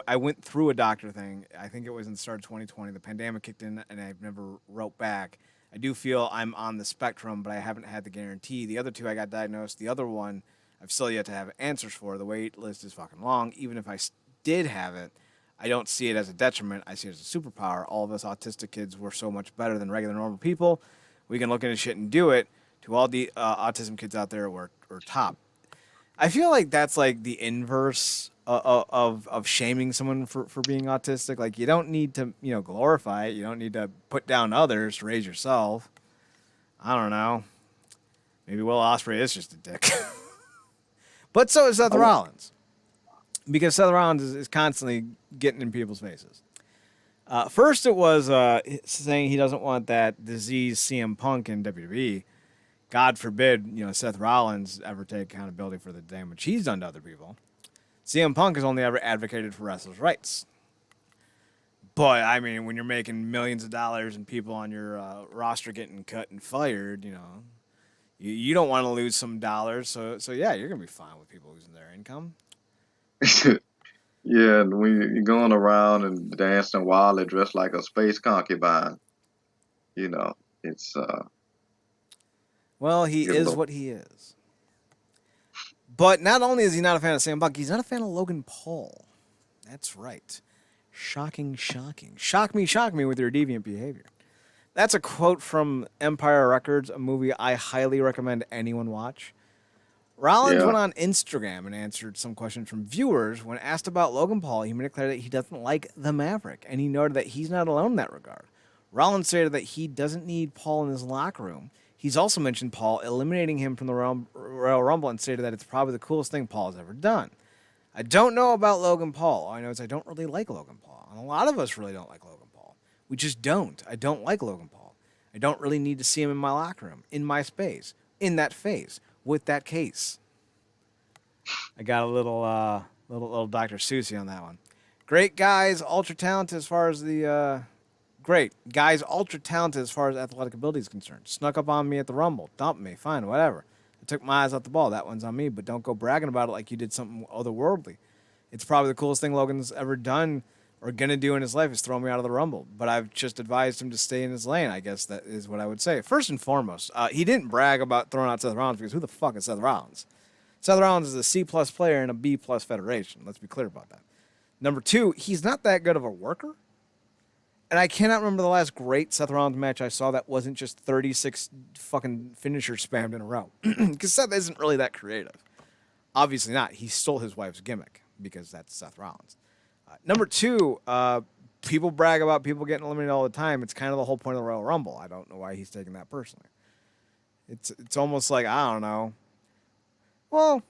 I went through a doctor thing. I think it was in the start of 2020. The pandemic kicked in, and I never wrote back. I do feel I'm on the spectrum, but I haven't had the guarantee. The other two I got diagnosed. The other one I've still yet to have answers for. The wait list is fucking long. Even if I did have it, I don't see it as a detriment. I see it as a superpower. All of us autistic kids were so much better than regular normal people. We can look into shit and do it. To all the autism kids out there, we're top. I feel like that's like the inverse of shaming someone for being autistic. Like you don't need to glorify it. You don't need to put down others to raise yourself. I don't know. Maybe Will Ospreay is just a dick. But so is Seth Rollins. Because Seth Rollins is constantly getting in people's faces. First it was saying he doesn't want that disease CM Punk in WWE. God forbid, Seth Rollins ever take accountability for the damage he's done to other people. CM Punk has only ever advocated for wrestlers' rights. But, I mean, when you're making millions of dollars and people on your roster getting cut and fired, you don't want to lose some dollars. So yeah, you're going to be fine with people losing their income. Yeah, and when you're going around and dancing wildly dressed like a space concubine, it's Well, he is what he is. But not only is he not a fan of CM Punk, he's not a fan of Logan Paul. That's right. Shocking. Shock me with your deviant behavior. That's a quote from Empire Records, a movie I highly recommend anyone watch. Rollins went on Instagram and answered some questions from viewers. When asked about Logan Paul, he made it clear that he doesn't like the Maverick, and he noted that he's not alone in that regard. Rollins stated that he doesn't need Paul in his locker room. He's also mentioned Paul eliminating him from the Royal Rumble and stated that it's probably the coolest thing Paul has ever done. I don't know about Logan Paul. All I know is I don't really like Logan Paul. And a lot of us really don't like Logan Paul. We just don't. I don't like Logan Paul. I don't really need to see him in my locker room, in my space, in that phase, with that case. I got a little Dr. Seussy on that one. Great guys, ultra talented as far as the... Great. Guy's ultra talented as far as athletic ability is concerned. Snuck up on me at the Rumble. Dumped me. Fine, whatever. I took my eyes off the ball. That one's on me, but don't go bragging about it like you did something otherworldly. It's probably the coolest thing Logan's ever done or going to do in his life is throw me out of the Rumble. But I've just advised him to stay in his lane. I guess that is what I would say. First and foremost, he didn't brag about throwing out Seth Rollins because who the fuck is Seth Rollins? Seth Rollins is a C-plus player in a B-plus federation. Let's be clear about that. Number two, he's not that good of a worker. And I cannot remember the last great Seth Rollins match I saw that wasn't just 36 fucking finishers spammed in a row. Because Seth isn't really that creative. Obviously not. He stole his wife's gimmick because that's Seth Rollins. Number two, people brag about people getting eliminated all the time. It's kind of the whole point of the Royal Rumble. I don't know why he's taking that personally. It's almost like, I don't know. Well,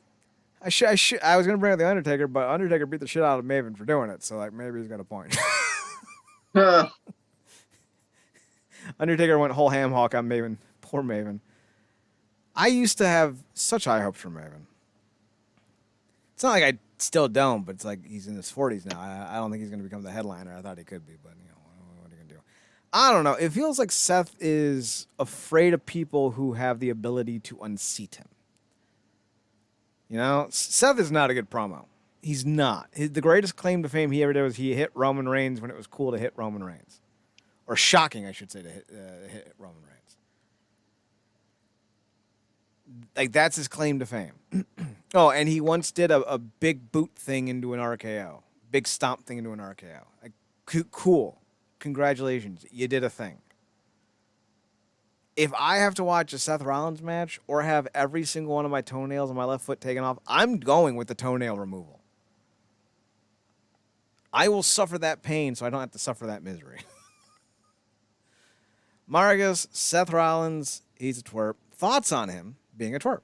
I was going to bring up The Undertaker, but Undertaker beat the shit out of Maven for doing it. So, like, maybe he's got a point. Undertaker went whole ham hawk on Maven. Poor Maven. I used to have such high hopes for Maven. It's not like I still don't, but it's like he's in his 40s now. I don't think he's going to become the headliner. I thought he could be, but what are you going to do? I don't know. It feels like Seth is afraid of people who have the ability to unseat him. Seth is not a good promo. He's not. The greatest claim to fame he ever did was he hit Roman Reigns when it was cool to hit Roman Reigns. Or shocking, I should say, to hit Roman Reigns. Like, that's his claim to fame. Oh, and he once did a big boot thing into an RKO. Big stomp thing into an RKO. Like, cool. Congratulations. You did a thing. If I have to watch a Seth Rollins match or have every single one of my toenails on my left foot taken off, I'm going with the toenail removal. I will suffer that pain so I don't have to suffer that misery. Margus, Seth Rollins, he's a twerp. Thoughts on him being a twerp?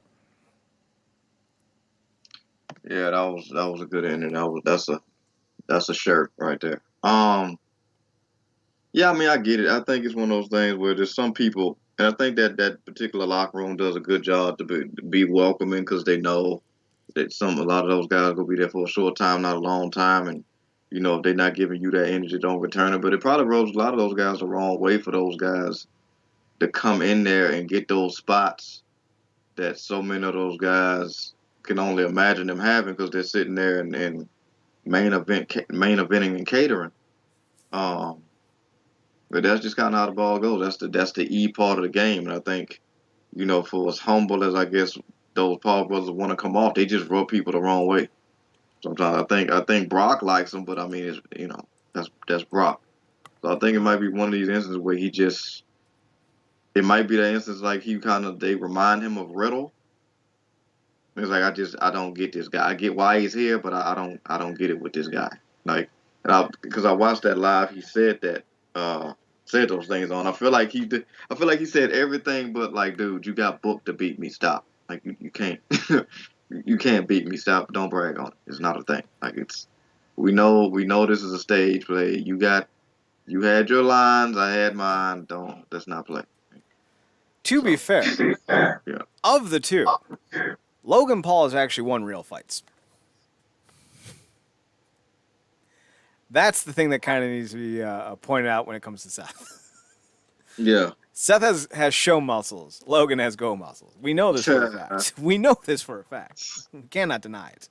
Yeah, that was a good ending. That's a shirt right there. Yeah, I mean, I get it. I think it's one of those things where there's some people, and I think that particular locker room does a good job to be welcoming because they know that a lot of those guys will be there for a short time, not a long time, and if they're not giving you that energy, don't return it. But it probably rubs a lot of those guys the wrong way for those guys to come in there and get those spots that so many of those guys can only imagine them having because they're sitting there and main eventing and catering. But that's just kind of how the ball goes. That's the E part of the game, and I think for as humble as I guess those Paul brothers want to come off, they just rub people the wrong way. Sometimes I think Brock likes him, but I mean, that's Brock. So I think it might be one of these instances where it might be that instance like they remind him of Riddle. It's like I don't get this guy. I get why he's here, but I don't get it with this guy. Like, because I watched that live, he said those things on. I feel like he did. I feel like he said everything, but like, dude, you got booked to beat me. Stop. Like you can't you can't beat me. Stop. Don't brag on it. It's not a thing. Like we know this is a stage play. You had your lines. I had mine. Don't. Let's not play. To be So fair, yeah. of the two, Logan Paul has actually won real fights. That's the thing that kind of needs to be pointed out when it comes to Seth. Yeah. Seth has show muscles. Logan has go muscles. We know this for a fact. We know this for a fact. We cannot deny it.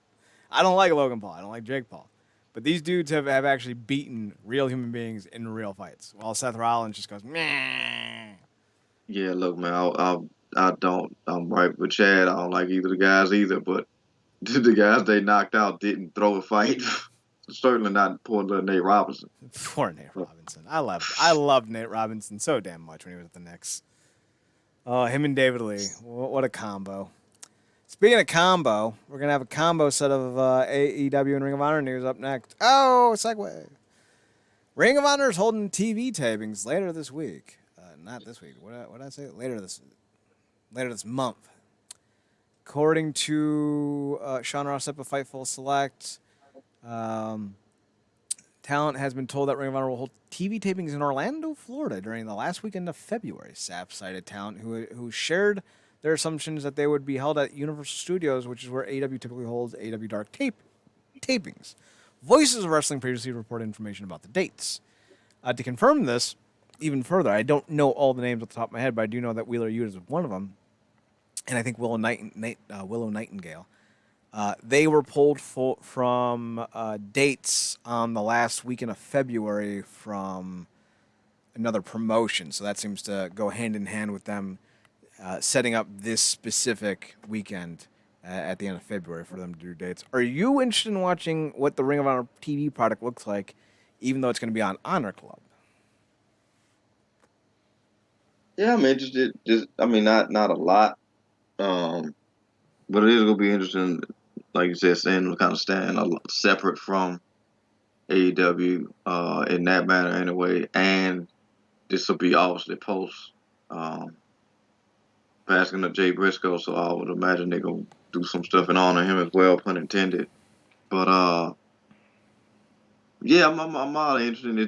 I don't like Logan Paul. I don't like Jake Paul. But these dudes have actually beaten real human beings in real fights. While Seth Rollins just goes, meh. Yeah, look, man, I don't. I'm right with Chad. I don't like either of the guys either, but the guys they knocked out didn't throw a fight. Certainly not poor little Nate Robinson. Poor Nate Robinson. I loved Nate Robinson so damn much when he was at the Knicks. Oh, him and David Lee. What a combo. Speaking of combo, we're going to have a combo set of AEW and Ring of Honor news up next. Oh, segue. Ring of Honor is holding TV tapings later this week. Not this week. What did I say? Later this month. According to Sean Ross Sapp of Fightful Select, talent has been told that Ring of Honor will hold TV tapings in Orlando, Florida during the last weekend of February. Sapp cited talent who shared their assumptions that they would be held at Universal Studios, which is where AEW typically holds AEW Dark tapings. Voices of Wrestling previously reported information about the dates. To confirm this even further, I don't know all the names off the top of my head, but I do know that Wheeler Yuta is one of them, and I think Willow Nightingale. They were pulled from dates on the last weekend of February from another promotion, so that seems to go hand in hand with them setting up this specific weekend at the end of February for them to do dates. Are you interested in watching what the Ring of Honor TV product looks like, even though it's going to be on Honor Club? Yeah, I'm interested. Just, I mean, not a lot, but it is gonna be interesting. Like you said, seeing them kind of stand separate from AEW in that manner anyway, and this will be obviously post passing of Jay Briscoe, so I would imagine they're gonna do some stuff in honor of him as well, pun intended. But yeah, I'm not interested.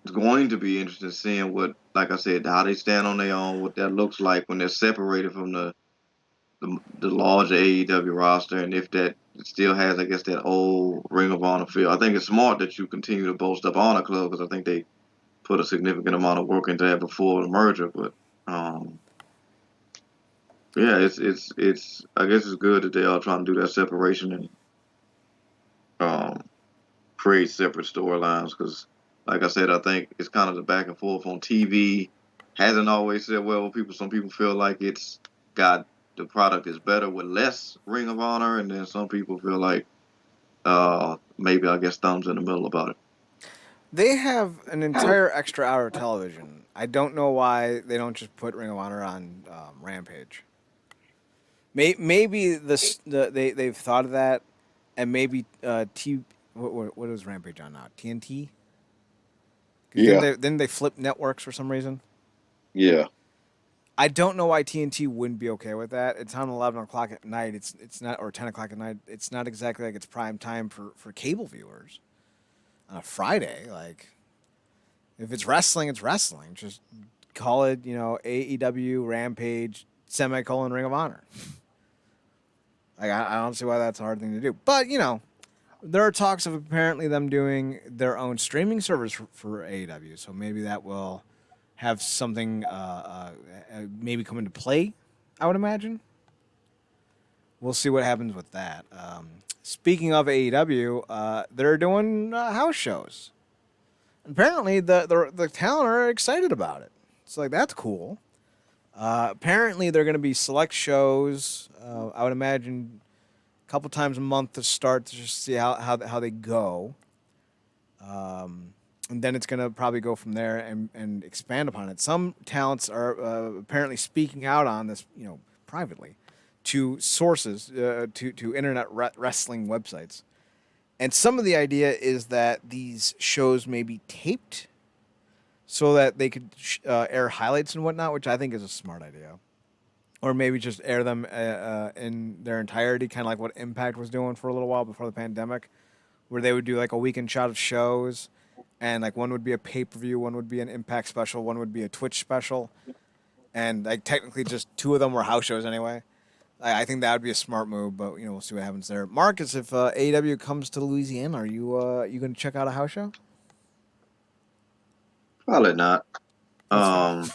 It's going to be interesting seeing what, like I said, how they stand on their own, what that looks like when they're separated from the larger AEW roster, and if that still has, I guess, that old Ring of Honor feel. I think it's smart that you continue to bolster up Honor Club because I think they put a significant amount of work into that before the merger. But yeah, it's I guess it's good that they are trying to do that separation and create separate storylines because, like I said, I think it's kind of the back and forth on TV hasn't always said well. Some people feel like it's got the product is better with less Ring of Honor, and then some people feel like maybe I guess thumbs in the middle about it. They have an entire extra hour of television. I don't know why they don't just put Ring of Honor on Rampage. Maybe they've thought of that, and maybe what is Rampage on now? TNT? Yeah. Then they flip networks for some reason. Yeah. I don't know why TNT wouldn't be okay with that. It's on 11 o'clock at night. It's not, or 10 o'clock at night. It's not exactly like it's prime time for cable viewers on a Friday. Like, if it's wrestling, it's wrestling. Just call it, AEW, Rampage, semicolon, Ring of Honor. Like, I don't see why that's a hard thing to do. But, there are talks of apparently them doing their own streaming service for AEW. So maybe that will have something maybe come into play, I would imagine. We'll see what happens with that. Speaking of AEW, they're doing house shows. Apparently, the talent are excited about it. It's like, that's cool. Apparently, they're going to be select shows. I would imagine a couple times a month to start to just see how they go. And then it's going to probably go from there and expand upon it. Some talents are apparently speaking out on this, privately, to sources, to internet wrestling websites. And some of the idea is that these shows may be taped so that they could air highlights and whatnot, which I think is a smart idea. Or maybe just air them in their entirety, kind of like what Impact was doing for a little while before the pandemic, where they would do like a weekend shot of shows, and like one would be a pay-per-view, one would be an Impact special, one would be a Twitch special, and like technically just two of them were house shows anyway. I think that would be a smart move, but we'll see what happens there. Marcus, if AEW comes to Louisiana, are you going to check out a house show? Probably not. That's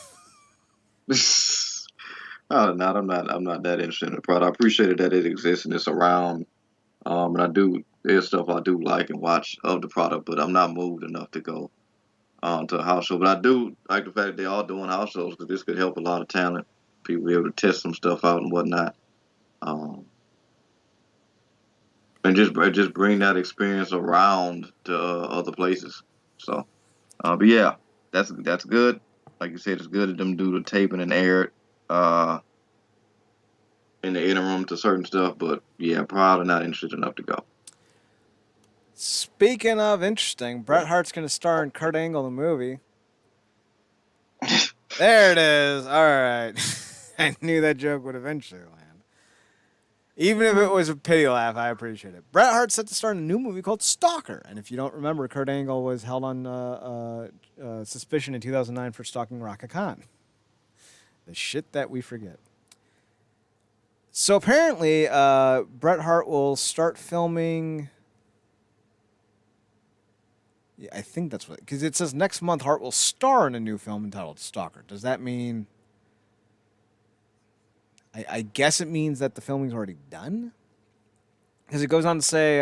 Probably not. I'm not that interested in the product. I appreciate that it exists and it's around. And there's stuff I do like and watch of the product, but I'm not moved enough to go to a house show. But I do like the fact that they are doing house shows because this could help a lot of talent, people be able to test some stuff out and whatnot, and just bring that experience around to other places. So, but yeah, that's good. Like you said, it's good of them do the taping and air it in the interim to certain stuff. But yeah, probably not interested enough to go. Speaking of interesting, Bret Hart's going to star in Kurt Angle, the movie. There it is. All right. I knew that joke would eventually land. Even if it was a pity laugh, I appreciate it. Bret Hart's set to star in a new movie called Stalker. And if you don't remember, Kurt Angle was held on suspicion in 2009 for stalking Raka Khan. The shit that we forget. So apparently, Bret Hart will start filming... Yeah, I think that's what... Because it says next month Hart will star in a new film entitled Stalker. Does that mean... I guess it means that the filming's already done? Because it goes on to say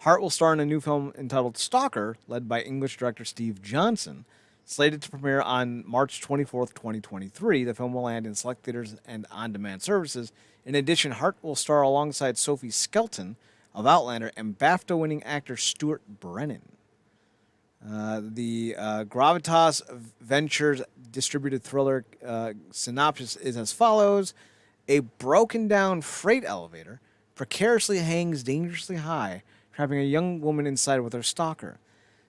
Hart will star in a new film entitled Stalker, led by English director Steve Johnson, slated to premiere on March 24th, 2023. The film will land in select theaters and on-demand services. In addition, Hart will star alongside Sophie Skelton of Outlander and BAFTA-winning actor Stuart Brennan. The Gravitas Ventures distributed thriller synopsis is as follows. A broken-down freight elevator precariously hangs dangerously high, trapping a young woman inside with her stalker.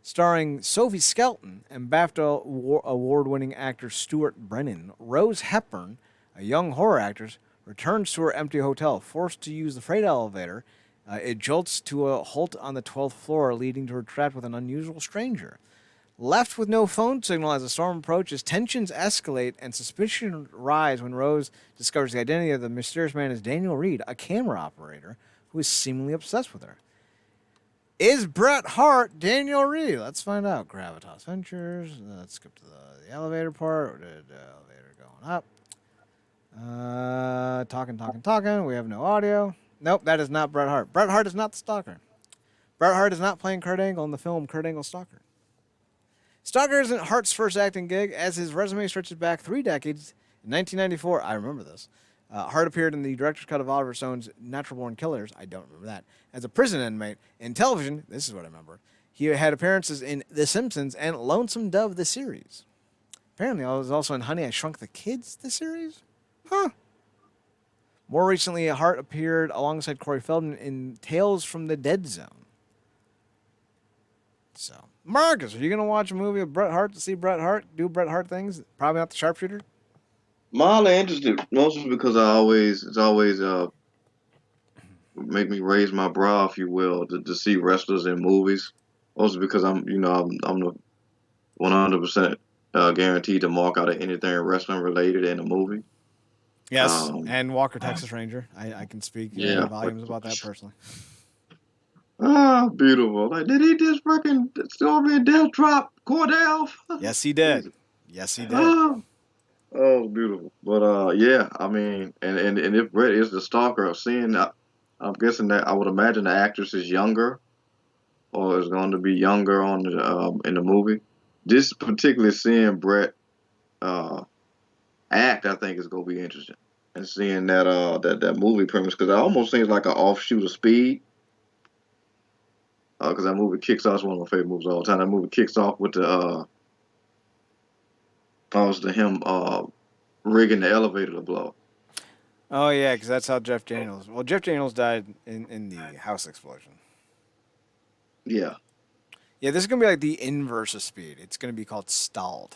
Starring Sophie Skelton and BAFTA award-winning actor Stuart Brennan, Rose Hepburn, a young horror actress, returns to her empty hotel. Forced to use the freight elevator, it jolts to a halt on the 12th floor, leading to her trapped with an unusual stranger. Left with no phone signal as the storm approaches, tensions escalate and suspicion rise when Rose discovers the identity of the mysterious man is Daniel Reed, a camera operator who is seemingly obsessed with her. Is Bret Hart Daniel Reed? Let's find out. Gravitas Ventures. Let's skip to the elevator part. The elevator going up. Talking. We have no audio. Nope, that is not Bret Hart. Bret Hart is not the stalker. Bret Hart is not playing Kurt Angle in the film Kurt Angle Stalker. Stalker isn't Hart's first acting gig, as his resume stretches back 3 decades. In 1994, I remember this, Hart appeared in the director's cut of Oliver Stone's Natural Born Killers, I don't remember that, as a prison inmate. In television, this is what I remember, he had appearances in The Simpsons and Lonesome Dove, the series. Apparently, I was also in Honey, I Shrunk the Kids, the series? Huh. More recently, Hart appeared alongside Corey Feldman in Tales from the Dead Zone. So, Marcus, are you going to watch a movie of Bret Hart to see Bret Hart do Bret Hart things? Probably not the sharpshooter? Mildly interested, mostly because it's always make me raise my brow, if you will, to see wrestlers in movies. Also because I'm the 100% guaranteed to mark out of anything wrestling related in a movie. Yes, and Walker, Texas Ranger. I can speak volumes about that personally. Ah, beautiful. Like, did he just freaking Scorpion Death drop Cordell? Yes, he did. Yes, he did. Oh, beautiful. But yeah, I mean, and if Brett is the stalker of sin, I'm guessing that I would imagine the actress is younger, or is going to be younger on in the movie. this particularly seeing Brett act, I think is gonna be interesting. And seeing that movie premise, because it almost seems like an offshoot of Speed. Because that movie kicks off, it's one of my favorite movies of all time. That movie kicks off with him rigging the elevator to blow. Oh yeah, because that's how Jeff Daniels. Well, Jeff Daniels died in the house explosion. Yeah. Yeah, this is gonna be like the inverse of Speed. It's gonna be called Stalled.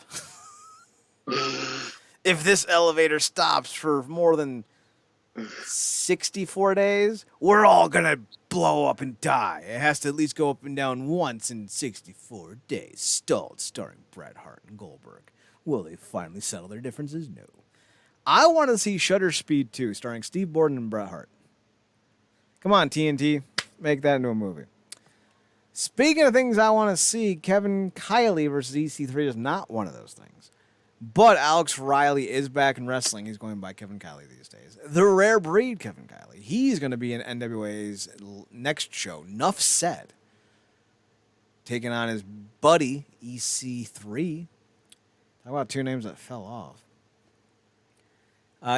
If this elevator stops for more than 64 days, we're all gonna blow up and die. It has to at least go up and down once in 64 days. Stalled, starring Bret Hart and Goldberg. Will they finally settle their differences? No. I want to see Shutter Speed 2, starring Steve Borden and Bret Hart. Come on, TNT. Make that into a movie. Speaking of things I want to see, Kevin Kiley versus EC3 is not one of those things. But Alex Riley is back in wrestling. He's going by Kevin Kiley these days. The Rare Breed Kevin Kiley. He's going to be in NWA's next show, Nuff Said. Taking on his buddy, EC3. Talk about two names that fell off.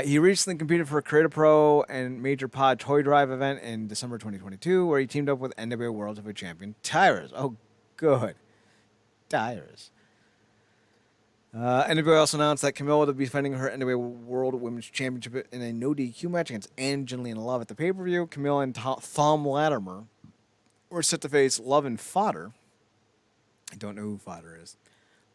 He recently competed for a Creative Pro and Major Pod Toy Drive event in December 2022, where he teamed up with NWA World Heavyweight Champion Tyrus. Oh, good. Tyrus. NWA also announced that Camille will be defending her NWA World Women's Championship in a no DQ match against Angelina Love at the pay-per-view. Camille and Thom Latimer were set to face Love and Fodder. I don't know who Fodder is.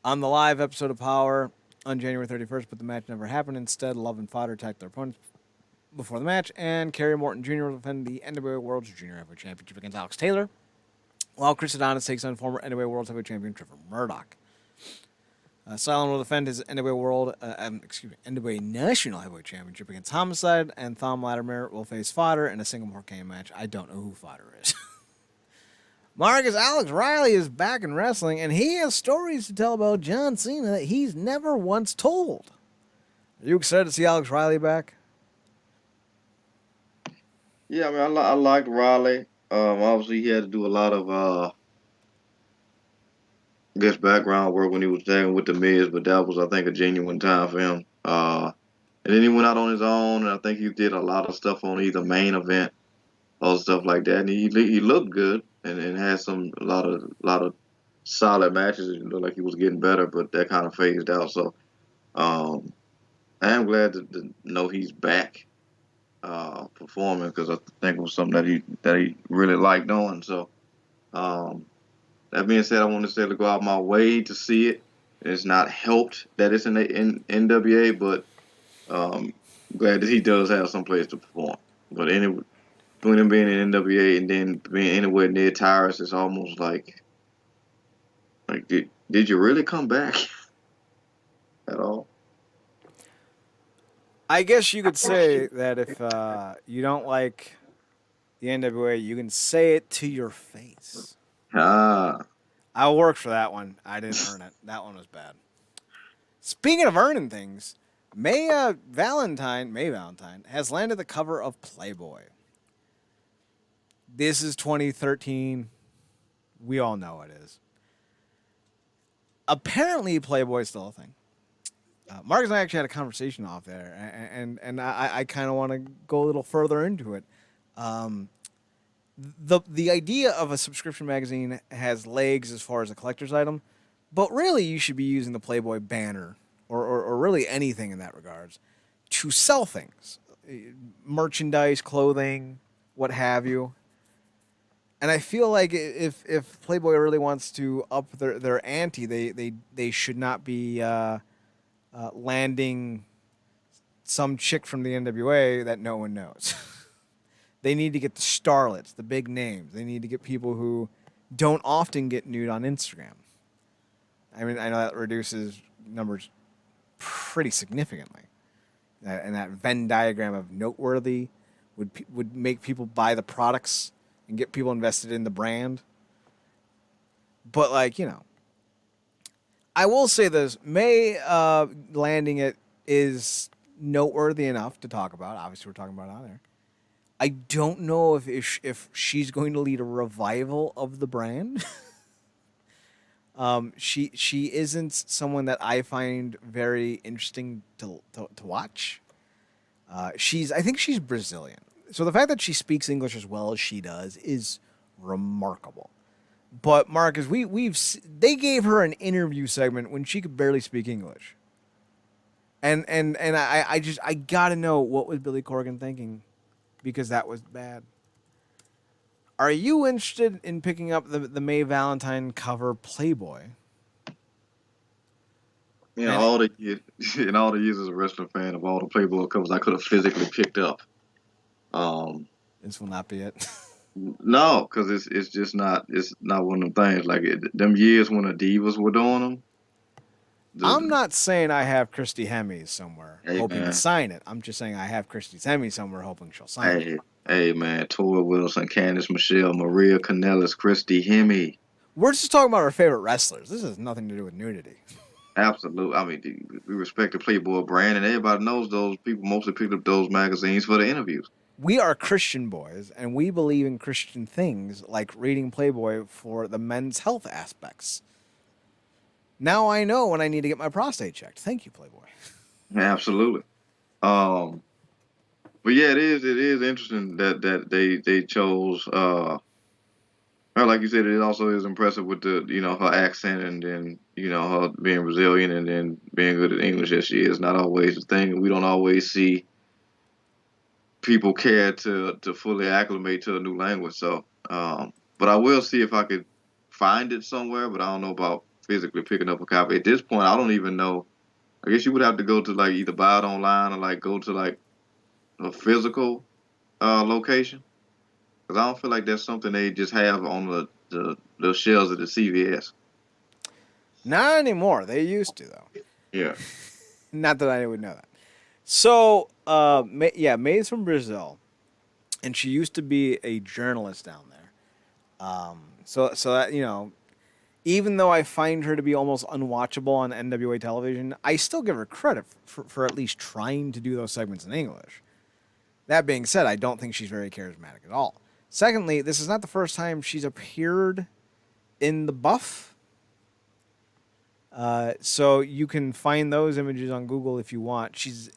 On the live episode of Power on January 31st, but the match never happened. Instead, Love and Fodder attacked their opponents before the match, and Kerry Morton Jr. will defend the NWA World Junior Heavyweight Championship against Alex Taylor, while Chris Adonis takes on former NWA World Heavyweight Champion Trevor Murdoch. Silent will defend his NWA National Heavyweight Championship against Homicide, and Thom Latimer will face Fodder in a single Hurricane match. I don't know who Fodder is. Marcus Alex Riley is back in wrestling, and he has stories to tell about John Cena that he's never once told. Are you excited to see Alex Riley back? Yeah, I mean, I liked Riley. Obviously, he had to do a lot of, I guess, background work when he was tagging with The Miz, but that was, I think, a genuine time for him. And then he went out on his own, and I think he did a lot of stuff on either main event or stuff like that. And he looked good and had a lot of solid matches. It looked like he was getting better, but that kind of phased out. So I am glad to know he's back performing, because I think it was something that he really liked doing. So that being said, I want to say to go out my way to see it. It's not helped that it's in NWA, but glad that he does have some place to perform. But between him being in NWA and then being anywhere near Tyrus, it's almost like did you really come back at all? I guess you could say that if you don't like the NWA, you can say it to your face. Ah. I worked for that one. I didn't earn it. That one was bad. Speaking of earning things, May Valentine has landed the cover of Playboy. This is 2013. We all know it is. Apparently, Playboy is still a thing. Marcus and I actually had a conversation off there, and I kind of want to go a little further into it. The idea of a subscription magazine has legs as far as a collector's item, but really you should be using the Playboy banner or really anything in that regards to sell things, merchandise, clothing, what have you. And I feel like if Playboy really wants to up their ante, they should not be landing some chick from the NWA that no one knows. They need to get the starlets, the big names. They need to get people who don't often get nude on Instagram. I mean, I know that reduces numbers pretty significantly. And that Venn diagram of noteworthy would make people buy the products and get people invested in the brand. But, I will say this. May landing it is noteworthy enough to talk about. Obviously, we're talking about it on there. I don't know if she's going to lead a revival of the brand. She isn't someone that I find very interesting to watch. I think she's Brazilian. So the fact that she speaks English as well as she does is remarkable. But Marcus, they gave her an interview segment when she could barely speak English. And I gotta know, what was Billy Corgan thinking, because that was bad. Are you interested in picking up the May Valentine cover Playboy? You know, in all the years as a wrestling fan, of all the Playboy covers I could have physically picked up. This will not be it. No, because it's just not, it's not one of them things. Like them years when the Divas were doing them. I'm not saying I have Christy Hemme somewhere hoping man. to sign it. I'm just saying I have Christy Hemme somewhere hoping she'll sign it. Hey man, Tora Wilson, Candice Michelle, Maria Kanellis, Christy Hemme. We're just talking about our favorite wrestlers. This has nothing to do with nudity. Absolutely. I mean, we respect the Playboy brand, and everybody knows those people mostly picked up those magazines for the interviews. We are Christian boys, and we believe in Christian things like reading Playboy for the men's health aspects. Now I know when I need to get my prostate checked. Thank you, Playboy. Absolutely. But yeah, it is interesting that they chose well, like you said, it also is impressive with the, you know, her accent, and then, you know, her being Brazilian and then being good at English as she is. Not always the thing. We don't always see people care to fully acclimate to a new language. So, but I will see if I could find it somewhere. But I don't know about physically picking up a copy at this point. I don't even know. I guess you would have to go to like either buy it online or like go to like a physical location, because I don't feel like that's something they just have on the shelves at the CVS. Not anymore. They used to, though. Yeah. Not that I would know that. So, May's from Brazil, and she used to be a journalist down there. So that, you know, even though I find her to be almost unwatchable on NWA television, I still give her credit for at least trying to do those segments in English. That being said, I don't think she's very charismatic at all. Secondly, this is not the first time she's appeared in the buff. So you can find those images on Google if you want. She's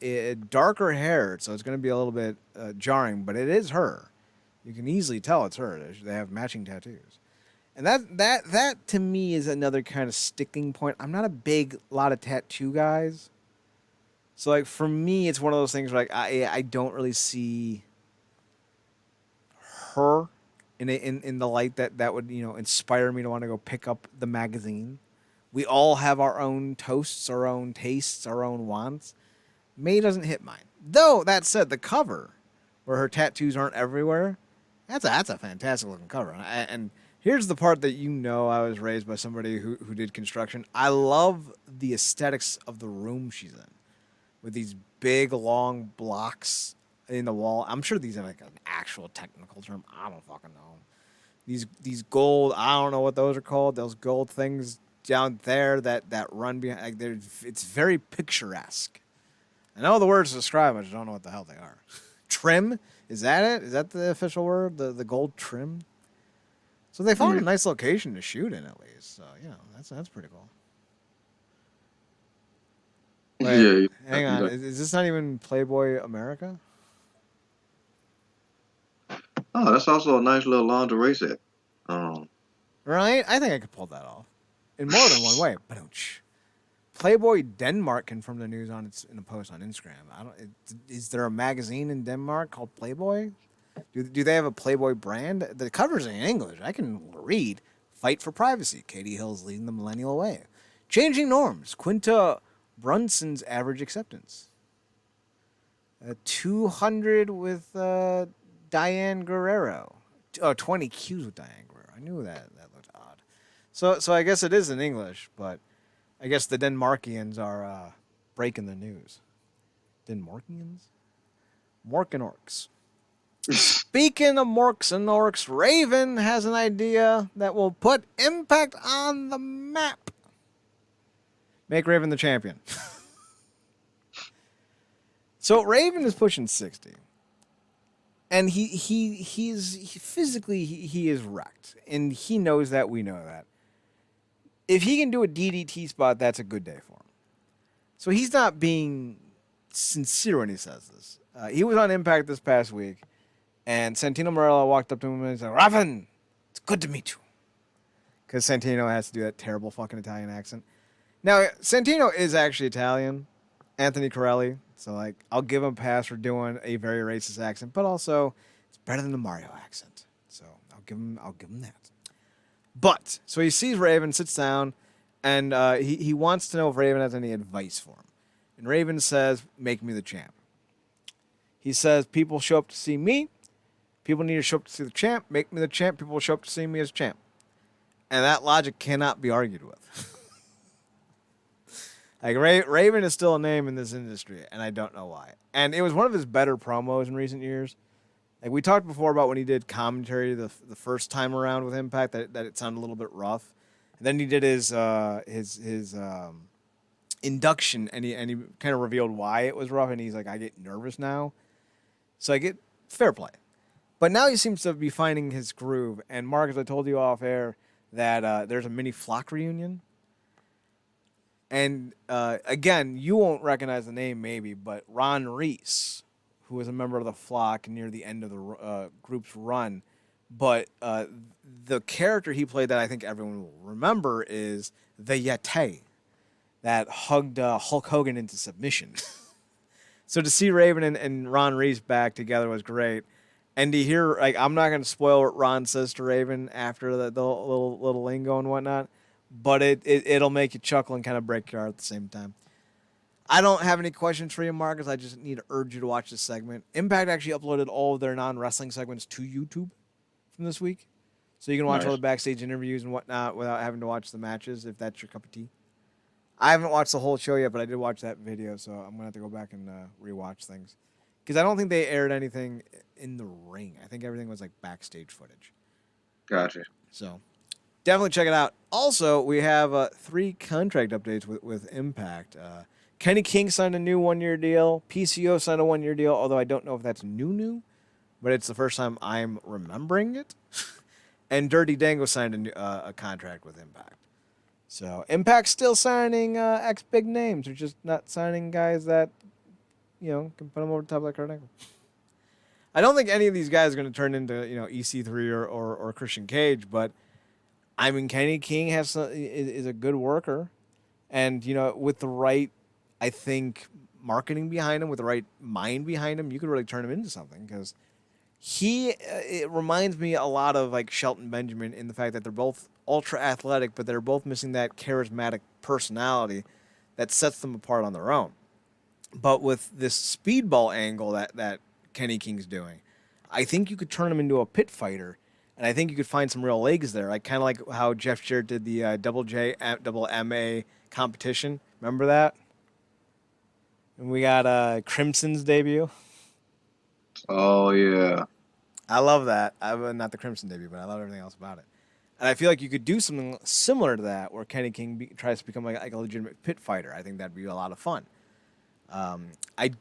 darker haired, so it's going to be a little bit jarring, but it is her. You can easily tell it's her. They have matching tattoos. And that to me is another kind of sticking point. I'm not a big lot of tattoo guys. So like for me, it's one of those things where like I don't really see her in the light that would, you know, inspire me to want to go pick up the magazine. We all have our own toasts, our own tastes, our own wants. May doesn't hit mine. Though that said, the cover where her tattoos aren't everywhere, that's a fantastic looking cover. And here's the part that, you know, I was raised by somebody who did construction. I love the aesthetics of the room she's in, with these big long blocks in the wall. I'm sure these are like an actual technical term. I don't fucking know. These gold, I don't know what those are called. Those gold things down there that run behind, like it's very picturesque. I know the words to describe it, I just don't know what the hell they are. Trim? Is that it? Is that the official word? The gold trim? So they found a nice location to shoot in, at least. So, you know, that's pretty cool. Wait, Yeah. hang on. Is this not even Playboy America? Oh, that's also a nice little lingerie set. Right? I think I could pull that off in more than one way. But Playboy Denmark confirmed the news in a post on Instagram. Is there a magazine in Denmark called Playboy? Do they have a Playboy brand? The cover's in English. I can read. Fight for privacy. Katie Hill's leading the millennial way. Changing norms. Quinta Brunson's average acceptance. 200 with Diane Guerrero. 20 Qs with Diane Guerrero. I knew that looked odd. So I guess it is in English, but I guess the Denmarkians are breaking the news. Denmarkians? Mork and Orcs. Speaking of Morks and Orcs, Raven has an idea that will put Impact on the map. Make Raven the champion. So Raven is pushing 60. And he's physically he is wrecked. And he knows that, we know that. if he can do a DDT spot, that's a good day for him. So he's not being sincere when he says this. He was on Impact this past week, and Santino Marella walked up to him and he said, Raven, it's good to meet you. Because Santino has to do that terrible fucking Italian accent. Now, Santino is actually Italian, Anthony Corelli, so like I'll give him a pass for doing a very racist accent, but also it's better than the Mario accent. So I'll give him that. But so he sees Raven, sits down, and he wants to know if Raven has any advice for him. And Raven says, "Make me the champ." He says, "People show up to see me. People need to show up to see the champ. Make me the champ. People will show up to see me as champ." And that logic cannot be argued with. Like Raven is still a name in this industry, and I don't know why. And it was one of his better promos in recent years. Like we talked before about when he did commentary the first time around with Impact, that it sounded a little bit rough. And then he did his induction, and he kind of revealed why it was rough. And he's like, I get nervous now, so I get fair play. But now he seems to be finding his groove. And Mark, as I told you off air, that there's a mini Flock reunion. And again, you won't recognize the name maybe, but Ron Reese, who was a member of the Flock near the end of the group's run, but the character he played that I think everyone will remember is the Yeti that hugged Hulk Hogan into submission. So to see Raven and Ron Reese back together was great. And to hear, like, I'm not going to spoil what Ron says to Raven after the little lingo and whatnot, but it'll make you chuckle and kind of break your heart at the same time. I don't have any questions for you, Marcus. I just need to urge you to watch this segment. Impact actually uploaded all of their non-wrestling segments to YouTube from this week. So you can watch all the backstage interviews and whatnot without having to watch the matches, if that's your cup of tea. I haven't watched the whole show yet, but I did watch that video, so I'm going to have to go back and rewatch things. Because I don't think they aired anything in the ring. I think everything was like backstage footage. Gotcha. So definitely check it out. Also, we have 3 contract updates with Impact. Kenny King signed a new 1-year deal. PCO signed a 1-year deal, although I don't know if that's new, but it's the first time I'm remembering it. And Dirty Dango signed a contract with Impact. So Impact's still signing ex-big names. They're just not signing guys that, can put them over the top of that Kurt Angle. I don't think any of these guys are going to turn into, EC3 or Christian Cage, but I mean, Kenny King is a good worker. And, with the right, I think, marketing behind him, with the right mind behind him, you could really turn him into something. Because it reminds me a lot of, like, Shelton Benjamin in the fact that they're both ultra athletic, but they're both missing that charismatic personality that sets them apart on their own. But with this speedball angle that Kenny King's doing, I think you could turn him into a pit fighter, and I think you could find some real legs there. Like kind of like how Jeff Jarrett did the Double J, Double MA competition. Remember that? And we got Crimson's debut. Oh, yeah. I love that. Not the Crimson debut, but I love everything else about it. And I feel like you could do something similar to that where Kenny King tries to become like a legitimate pit fighter. I think that'd be a lot of fun. I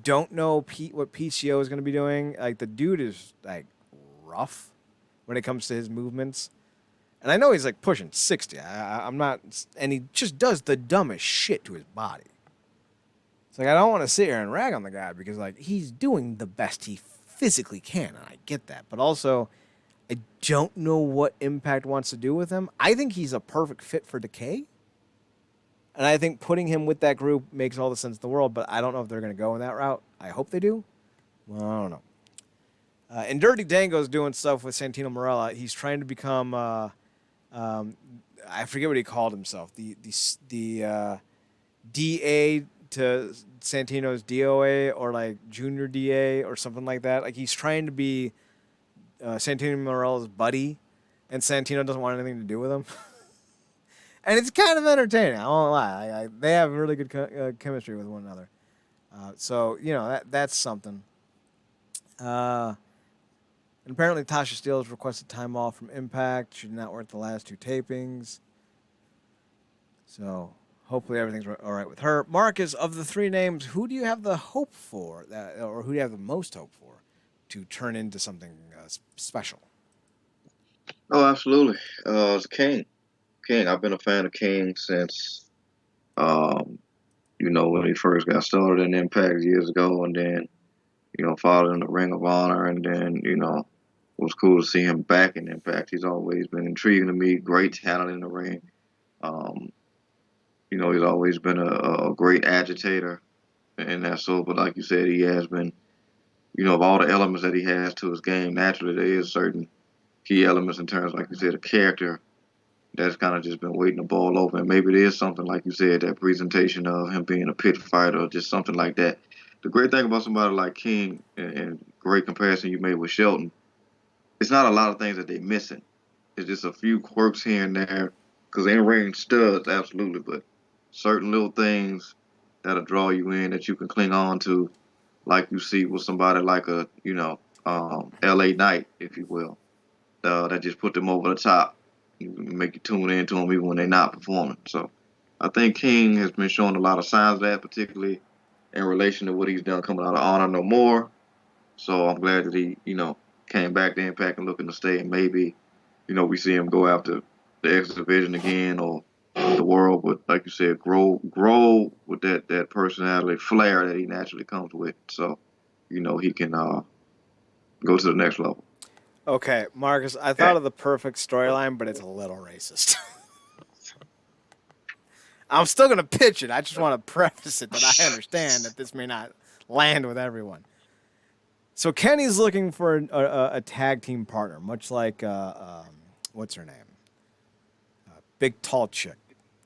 don't know what PCO is going to be doing. Like, the dude is, like, rough when it comes to his movements. And I know he's, like, pushing 60. I'm not... And he just does the dumbest shit to his body. It's like, I don't want to sit here and rag on the guy because, like, he's doing the best he physically can, and I get that. But also, I don't know what Impact wants to do with him. I think he's a perfect fit for Decay. And I think putting him with that group makes all the sense in the world, but I don't know if they're going to go in that route. I hope they do. Well, I don't know. And Dirty Dango's doing stuff with Santino Marella. He's trying to become, I forget what he called himself, the DA to Santino's DOA, or like Junior DA or something like that. Like, he's trying to be Santino Marella's buddy, and Santino doesn't want anything to do with him. And it's kind of entertaining. I won't lie. They have really good chemistry with one another. So, that's something. And apparently Tasha Steele has requested time off from Impact. She did not work the last 2 tapings. So hopefully everything's all right with her. Marcus, of the 3 names, who do you have the hope for, or who do you have the most hope for to turn into something special? Oh, absolutely. It's King. King. I've been a fan of King since, um, when he first got started in Impact years ago, and then, followed in the Ring of Honor, and then, it was cool to see him back in Impact. He's always been intriguing to me, great talent in the ring. Um, he's always been a great agitator and that sort, but like you said, he has been, of all the elements that he has to his game, naturally there is certain key elements in terms, like you said, of character that's kind of just been waiting to ball over. And maybe it is something, like you said, that presentation of him being a pit fighter or just something like that. The great thing about somebody like King, and great comparison you made with Shelton, it's not a lot of things that they're missing. It's just a few quirks here and there, because in-ring studs, absolutely, but certain little things that'll draw you in that you can cling on to, like you see with somebody like a, LA Knight, if you will, that just put them over the top. Make you tune into them even when they're not performing. So I think King has been showing a lot of signs of that, particularly in relation to what he's done coming out of Honor No More. So I'm glad that he, came back to Impact and looking to stay, and maybe, we see him go after the X Division again or the world, but like you said, grow with that personality flair that he naturally comes with. So, he can go to the next level. Okay, Marcus, I thought of the perfect storyline, but it's a little racist. I'm still going to pitch it. I just want to preface it that I understand that this may not land with everyone. So Kenny's looking for a tag team partner, much like, what's her name? Big, tall chick.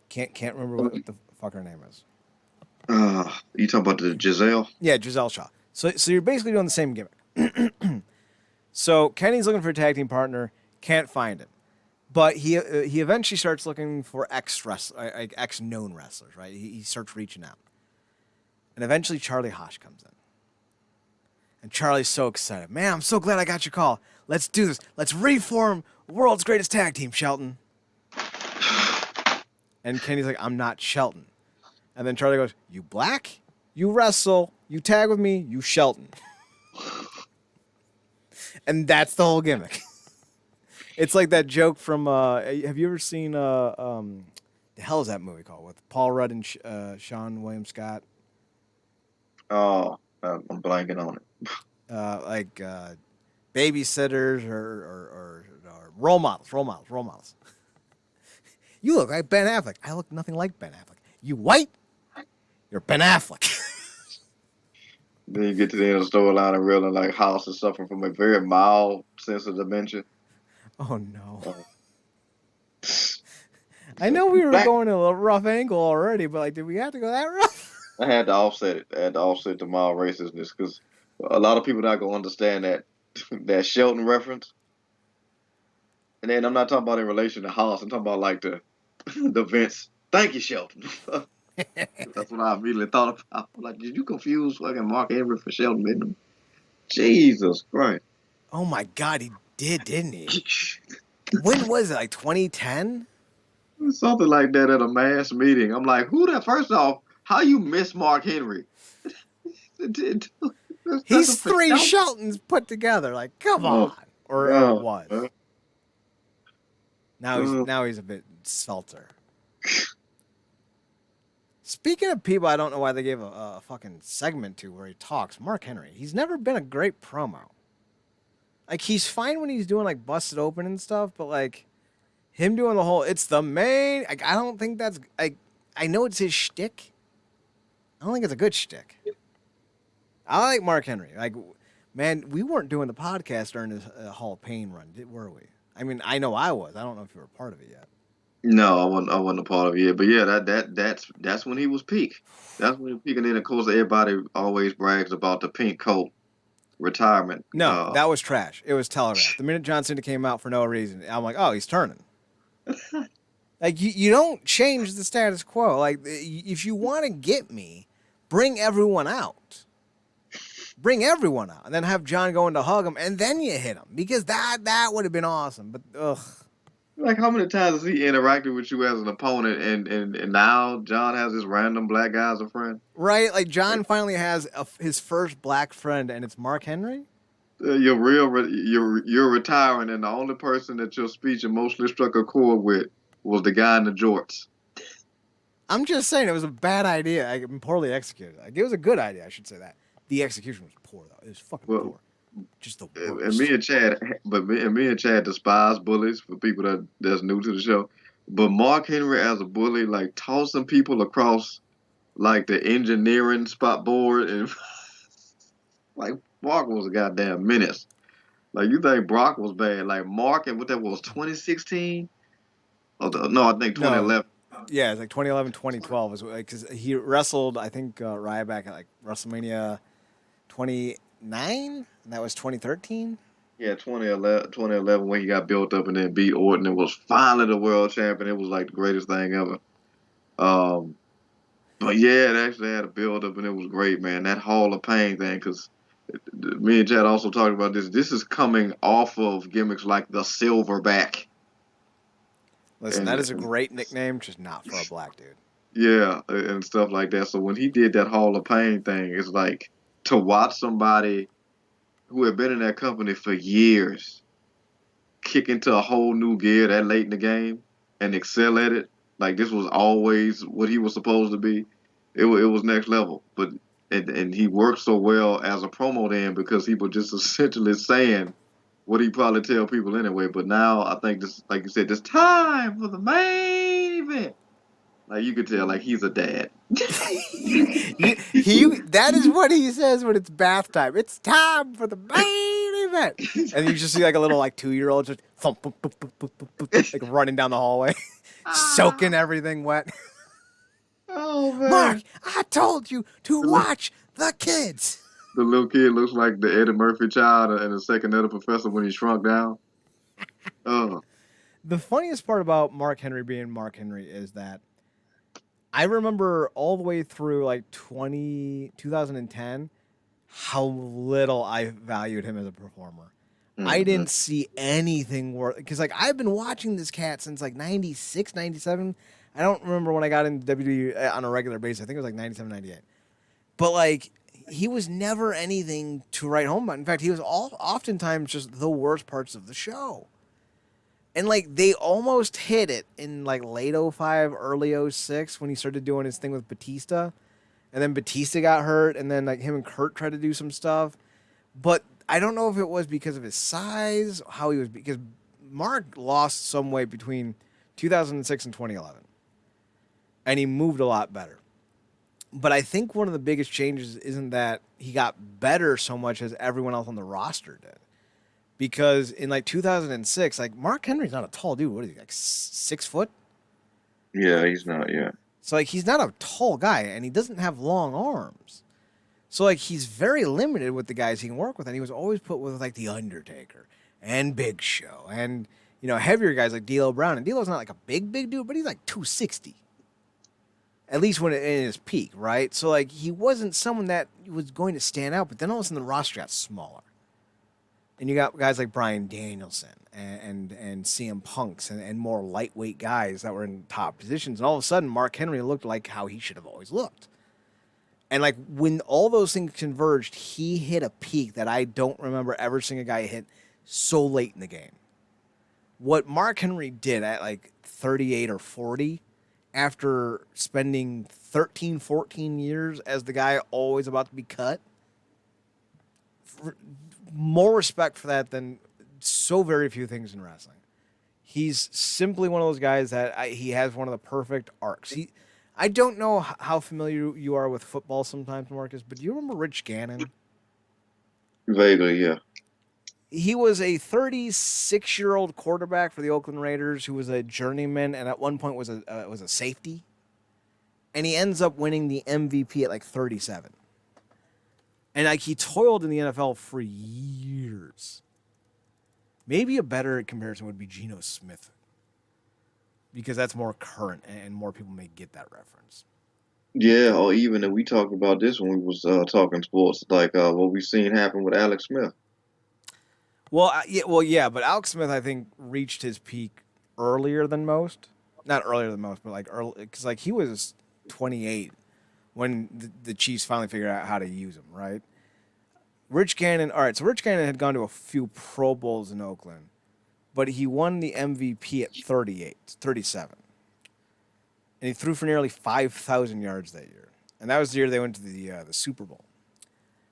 Can't remember what the fuck her name is. You talking about the Giselle? Yeah, Giselle Shaw. So you're basically doing the same gimmick. So Kenny's looking for a tag team partner, can't find it, but he eventually starts looking for ex known wrestlers. Right? He starts reaching out, and eventually Charlie Haas comes in, and Charlie's so excited. Man, I'm so glad I got your call. Let's do this. Let's reform world's greatest tag team, Shelton. And Kenny's like, I'm not Shelton. And then Charlie goes, you black? You wrestle. You tag with me. You Shelton. And that's the whole gimmick. It's like that joke from, have you ever seen, the hell is that movie called? With Paul Rudd and Sean William Scott? Oh, I'm blanking on it. Babysitters or role models. You look like Ben Affleck. I look nothing like Ben Affleck. You white? You're Ben Affleck. Then you get to the end of the storyline and realize like House is suffering from a very mild sense of dementia. Oh no. I know we were going a little rough angle already, but like, did we have to go that rough? I had to offset it. I had to offset the mild racistness because a lot of people not gonna understand that Shelton reference. And then I'm not talking about in relation to House. I'm talking about like the Vince. Thank you, Shelton. That's what I immediately thought about. Like, did you confuse fucking Mark Henry for Shelton Benjamin? Jesus Christ. Oh my God, he did, didn't he? When was it? Like 2010? Something like that at a mass meeting. I'm like, who that? First off, how you miss Mark Henry? He's three Sheltons put together. Like, come on. Or was. Now he's a bit svelter. Speaking of people I don't know why they gave a fucking segment to where he talks, Mark Henry, he's never been a great promo. Like, he's fine when he's doing, like, Busted Open and stuff, but, like, him doing the whole, it's the main, like, I don't think that's, I know it's his shtick. I don't think it's a good shtick. I like Mark Henry. Like, man, we weren't doing the podcast during his Hall of Pain run, were we? I mean, I know I was. I don't know if you were a part of it yet. No, I wasn't a part of it yet. But yeah, that's when he was peak. That's when he was peak. And then of course everybody always brags about the pink coat retirement. No, that was trash. It was telegraphed. The minute John Cena came out for no reason, I'm like, oh, he's turning. Like, you don't change the status quo. Like, if you want to get me, bring everyone out. Bring everyone out. And then have John go in to hug him, and then you hit him. Because that would have been awesome. But, ugh. Like, how many times has he interacted with you as an opponent, and now John has this random black guy as a friend? Right? Like, John finally has his first black friend, and it's Mark Henry? You're retiring, and the only person that your speech emotionally struck a chord with was the guy in the jorts. I'm just saying it was a bad idea. Poorly executed. Like, it was a good idea, I should say that. The execution was poor though. It was fucking Well, poor. Just the and worst. me and Chad, me and Chad despise bullies for people that's new to the show. But Mark Henry as a bully, like tossing people across like the engineering spot board, and like Mark was a goddamn menace. Like you think Brock was bad, like Mark and what that was 2016? No, I think No, 2011. yeah, it's like 2011, 2012 is because he wrestled. I think Ryback at like WrestleMania 29, and that was 2013. Yeah, 2011 when he got built up and then beat Orton and was finally the world champion. It was like the greatest thing ever. Um, but yeah, it actually had a build up and it was great, man. That Hall of Pain thing, because me and Chad also talked about this. This is coming off of gimmicks like the Silverback. Listen, that And is a great nickname, just not for a black dude. yeah, and stuff like that. So when he did that Hall of Pain thing, it's like to watch somebody who had been in that company for years kick into a whole new gear that late in the game and excel at it. Like this was always what he was supposed to be. It was next level. But and he worked so well as a promo then because he was just essentially saying what he probably tell people anyway. But now I think this, like you said, this time for the main event. Like you could tell, like he's a dad. That is what he says when it's bath time. It's time for the main event, and you just see like a little like 2-year-old just thump, boop, boop, boop, boop, boop, boop, like running down the hallway, soaking everything wet. Oh Mark, man, I told you to watch the kids. the little kid looks like the Eddie Murphy child and the second Eddie Professor when he shrunk down. Oh, The funniest part about Mark Henry being Mark Henry is that I remember all the way through like 2010 how little I valued him as a performer. I mm-hmm. didn't see anything worth because like I've been watching this cat since like 96, 97. I don't remember when I got into WWE on a regular basis. I think it was like 97, 98. But like he was never anything to write home about. In fact, he was oftentimes just the worst parts of the show. And like they almost hit it in like late 05, early 06 when he started doing his thing with Batista. And then Batista got hurt, and then like him and Kurt tried to do some stuff. But I don't know if it was because of his size, how he was, because Mark lost some weight between 2006 and 2011. And he moved a lot better. But I think one of the biggest changes isn't that he got better so much as everyone else on the roster did. Because in like 2006, like Mark Henry's not a tall dude. What is he, like 6 foot? Yeah, he's not. Yeah, So like he's not a tall guy, and he doesn't have long arms. So like he's very limited with the guys he can work with, and he was always put with like the Undertaker and Big Show and heavier guys like D'Lo Brown. And D'Lo's not like a big dude, but he's like 260. At least when in his peak, right? So like he wasn't someone that was going to stand out, but then all of a sudden the roster got smaller. And you got guys like Bryan Danielson and CM Punks and more lightweight guys that were in top positions. And all of a sudden, Mark Henry looked like how he should have always looked. And like when all those things converged, he hit a peak that I don't remember ever seeing a guy hit so late in the game. What Mark Henry did at like 38 or 40, after spending 13, 14 years as the guy always about to be cut, more respect for that than so very few things in wrestling. He's simply one of those guys that he has one of the perfect arcs. I don't know how familiar you are with football sometimes, Marcus, but do you remember Rich Gannon? vaguely. Yeah. He was a 36-year-old quarterback for the Oakland Raiders who was a journeyman and at one point was a safety. And he ends up winning the MVP at like 37. And like he toiled in the NFL for years. Maybe a better comparison would be Geno Smith, because that's more current and more people may get that reference. Yeah, or even if we talked about this when we was talking sports, like what we seen happen with Alex Smith. Yeah, but Alex Smith I think reached his peak earlier than most. Not earlier than most, but like early, because like he was 28 when the Chiefs finally figured out how to use him, right? Rich Gannon, all right, so Rich Gannon had gone to a few Pro Bowls in Oakland, but he won the MVP at 37. And he threw for nearly 5,000 yards that year. And that was the year they went to the Super Bowl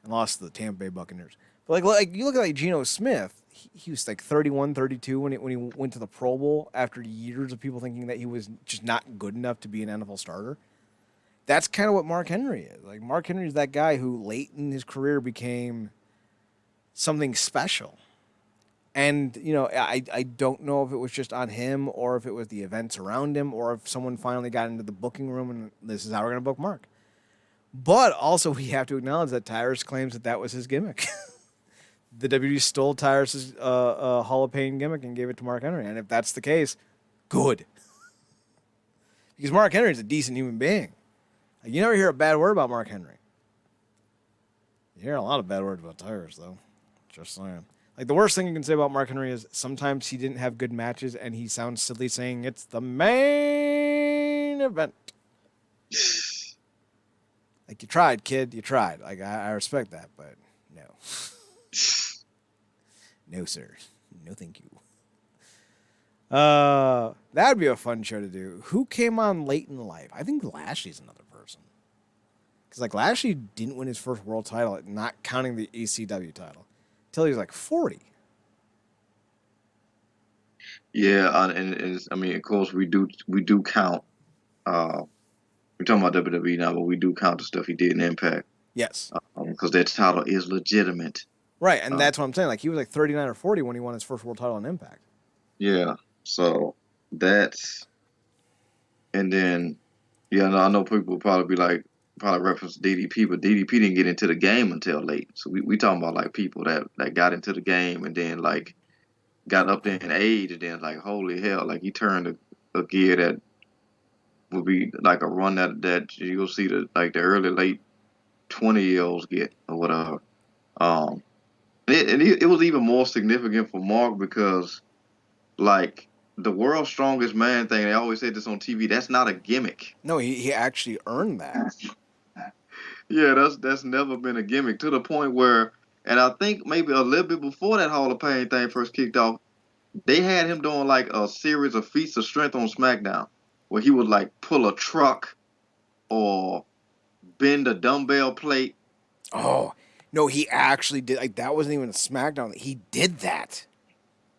and lost to the Tampa Bay Buccaneers. But like you look at like Geno Smith, he was like 31, 32 when he went to the Pro Bowl after years of people thinking that he was just not good enough to be an NFL starter. That's kind of what Mark Henry is. Like Mark Henry is that guy who late in his career became something special. And, you know, I don't know if it was just on him or if it was the events around him or if someone finally got into the booking room and this is how we're going to book Mark. But also we have to acknowledge that Tyrus claims that was his gimmick. The WWE stole Tyrus's Hall of Pain gimmick and gave it to Mark Henry. And if that's the case, good. Because Mark Henry is a decent human being. Like, you never hear a bad word about Mark Henry. You hear a lot of bad words about Tyrus, though. Just saying. Like, the worst thing you can say about Mark Henry is sometimes he didn't have good matches and he sounds silly saying it's the main event. Like, you tried, kid. You tried. Like, I respect that, but no. No, sir. No, thank you. That'd be a fun show to do. Who came on late in life? I think Lashley's another person. Because, like, Lashley didn't win his first world title, not counting the ECW title, until he was, like, 40. Yeah, and I mean, of course, we do count. We're talking about WWE now, but we do count the stuff he did in Impact. Yes. Because that title is legitimate. Right, and that's what I'm saying. Like, he was like 39 or 40 when he won his first world title in Impact. Yeah, so that's... And then, yeah, I know people would probably reference DDP, but DDP didn't get into the game until late. So we talking about, like, people that got into the game and then, like, got up there in age and then, like, holy hell, like, he turned a gear that would be, like, a run that you'll see the early, late 20-year-olds get or whatever. It was even more significant for Mark because, like, the world's strongest man thing, they always say this on TV, that's not a gimmick. No, he actually earned that. Yeah, that's never been a gimmick to the point where, and I think maybe a little bit before that Hall of Pain thing first kicked off, they had him doing like a series of feats of strength on SmackDown where he would like pull a truck or bend a dumbbell plate. Oh, no, he actually did. Like, that wasn't even a SmackDown. He did that.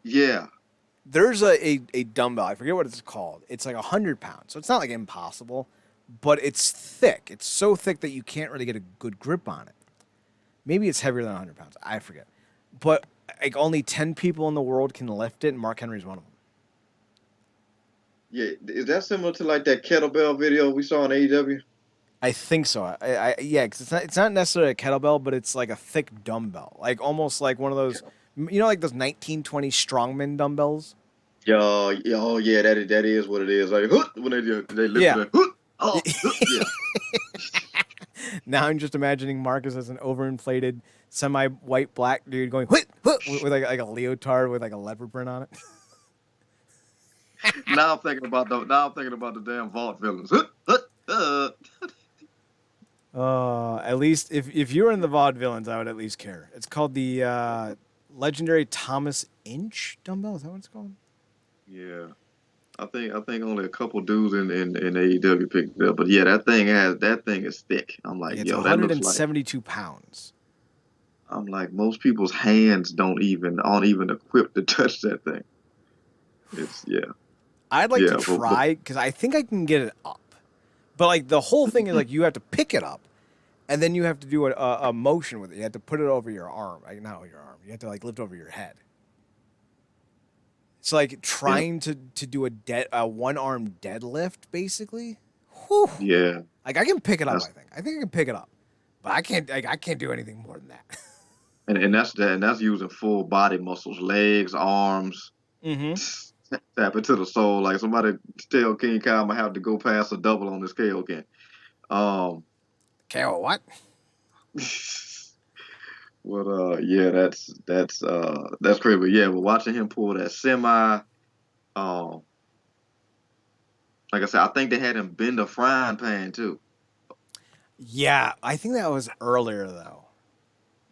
Yeah. There's a dumbbell. I forget what it's called. It's like 100 pounds. So it's not like impossible, but it's thick. It's so thick that you can't really get a good grip on it. Maybe it's heavier than 100 pounds. I forget. But like only 10 people in the world can lift it, and Mark Henry's one of them. Yeah. Is that similar to like that kettlebell video we saw on AEW? I think so. Yeah, because it's not necessarily a kettlebell, but it's like a thick dumbbell, like almost like one of those, you know, like those 1920 strongman dumbbells. Yeah, oh yeah, that is what it is. Like when they lift it. Oh, yeah. Now I'm just imagining Marcus as an overinflated, semi-white black dude going with like a leotard with like a leopard print on it. Now I'm thinking about the damn vault villains. At least if you were in the Vaudevillains, I would at least care. It's called the legendary Thomas Inch dumbbell. Is that what it's called? Yeah, I think only a couple dudes in AEW picked it up, but yeah, that thing is thick. I'm like, it's yo, 172 pounds. I'm like, most people's hands aren't even equipped to touch that thing. It's I'd like to try because I think I can get it up, but like the whole thing is like you have to pick it up, and then you have to do a motion with it. You have to put it over your arm, like not over your arm. You have to like lift over your head. It's like trying to do a one-arm deadlift, basically. Whew. Yeah. Like I can pick it up. I think I can pick it up, but I can't do anything more than that. And that's using full body muscles, legs, arms. Mm-hmm. Tap into the soul. Like somebody tell King Kyle I'm gonna have to go past a double on this KO again. KO what? Well, yeah, that's crazy. But yeah, but watching him pull that semi, like I said, I think they had him bend a frying pan too. Yeah, I think that was earlier though.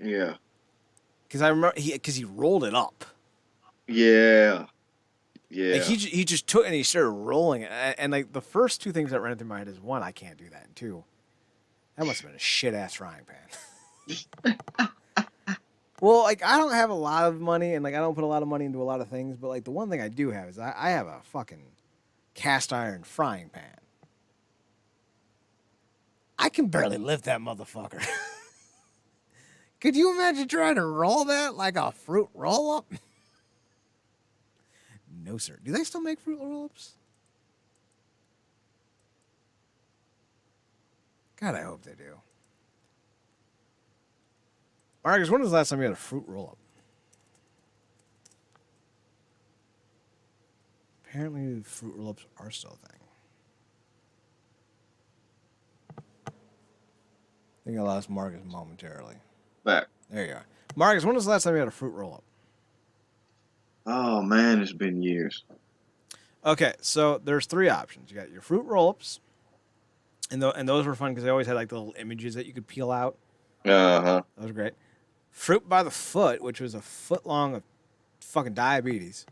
Yeah. Because I remember he rolled it up. Yeah. Yeah. Like he just took and he started rolling it. And like the first two things that ran through my head is one, I can't do that, and two, that must have been a shit ass frying pan. Well, like I don't have a lot of money, and like I don't put a lot of money into a lot of things, but like the one thing I do have is I have a fucking cast iron frying pan. I can barely lift that motherfucker. Could you imagine trying to roll that like a fruit roll up? No, sir. Do they still make fruit roll ups? God, I hope they do. Marcus, when was the last time you had a fruit roll up? Apparently, fruit roll ups are still a thing. I think I lost Marcus momentarily. Back. There you are. Marcus, when was the last time you had a fruit roll up? Oh man, it's been years. Okay, so there's three options. You got your fruit roll ups, and those were fun because they always had like the little images that you could peel out. Uh-huh. That was great. Fruit by the foot, which was a foot long of fucking diabetes.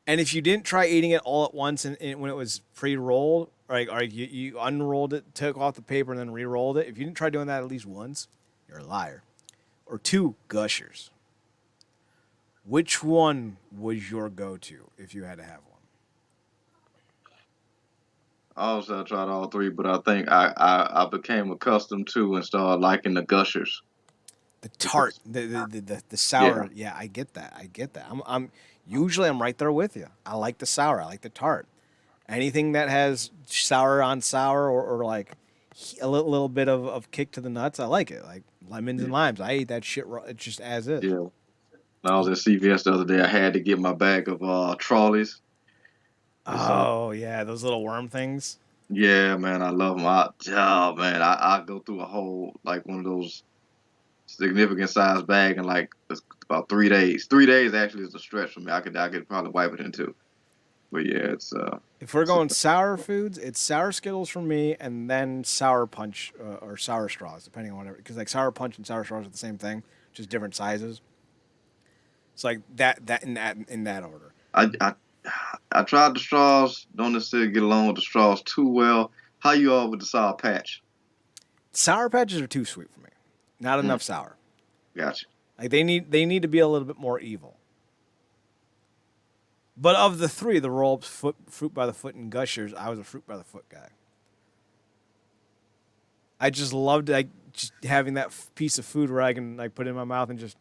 And if you didn't try eating it all at once and when it was pre-rolled, or you unrolled it, took off the paper, and then re-rolled it, if you didn't try doing that at least once, you're a liar. Or two, Gushers. Which one was your go-to if you had to have one? Also, I tried all three, but I think I became accustomed to and started liking the Gushers. The tart, the sour. Yeah, I get that. I'm usually right there with you. I like the sour. I like the tart. Anything that has sour on sour or like a little bit of kick to the nuts, I like it. Like lemons and limes, I eat that shit just as is. Yeah. When I was at CVS the other day, I had to get my bag of Trolleys. Oh yeah, those little worm things. Yeah, man, I love them. Man, I go through a whole like one of those significant size bag in like about 3 days. 3 days actually is a stretch for me. I could probably wipe it in two. But yeah, it's If we're going sour foods, it's sour Skittles for me, and then sour punch or sour straws, depending on whatever. Because like sour punch and sour straws are the same thing, just different sizes. It's like that in that order. I tried the straws. Don't necessarily get along with the straws too well. How you all with the Sour Patch? Sour patches are too sweet for me. Not enough sour. Gotcha. Like they need to be a little bit more evil. But of the three, the roll-ups, fruit by the foot, and Gushers, I was a fruit by the foot guy. I just loved like just having that piece of food where I can like put it in my mouth and just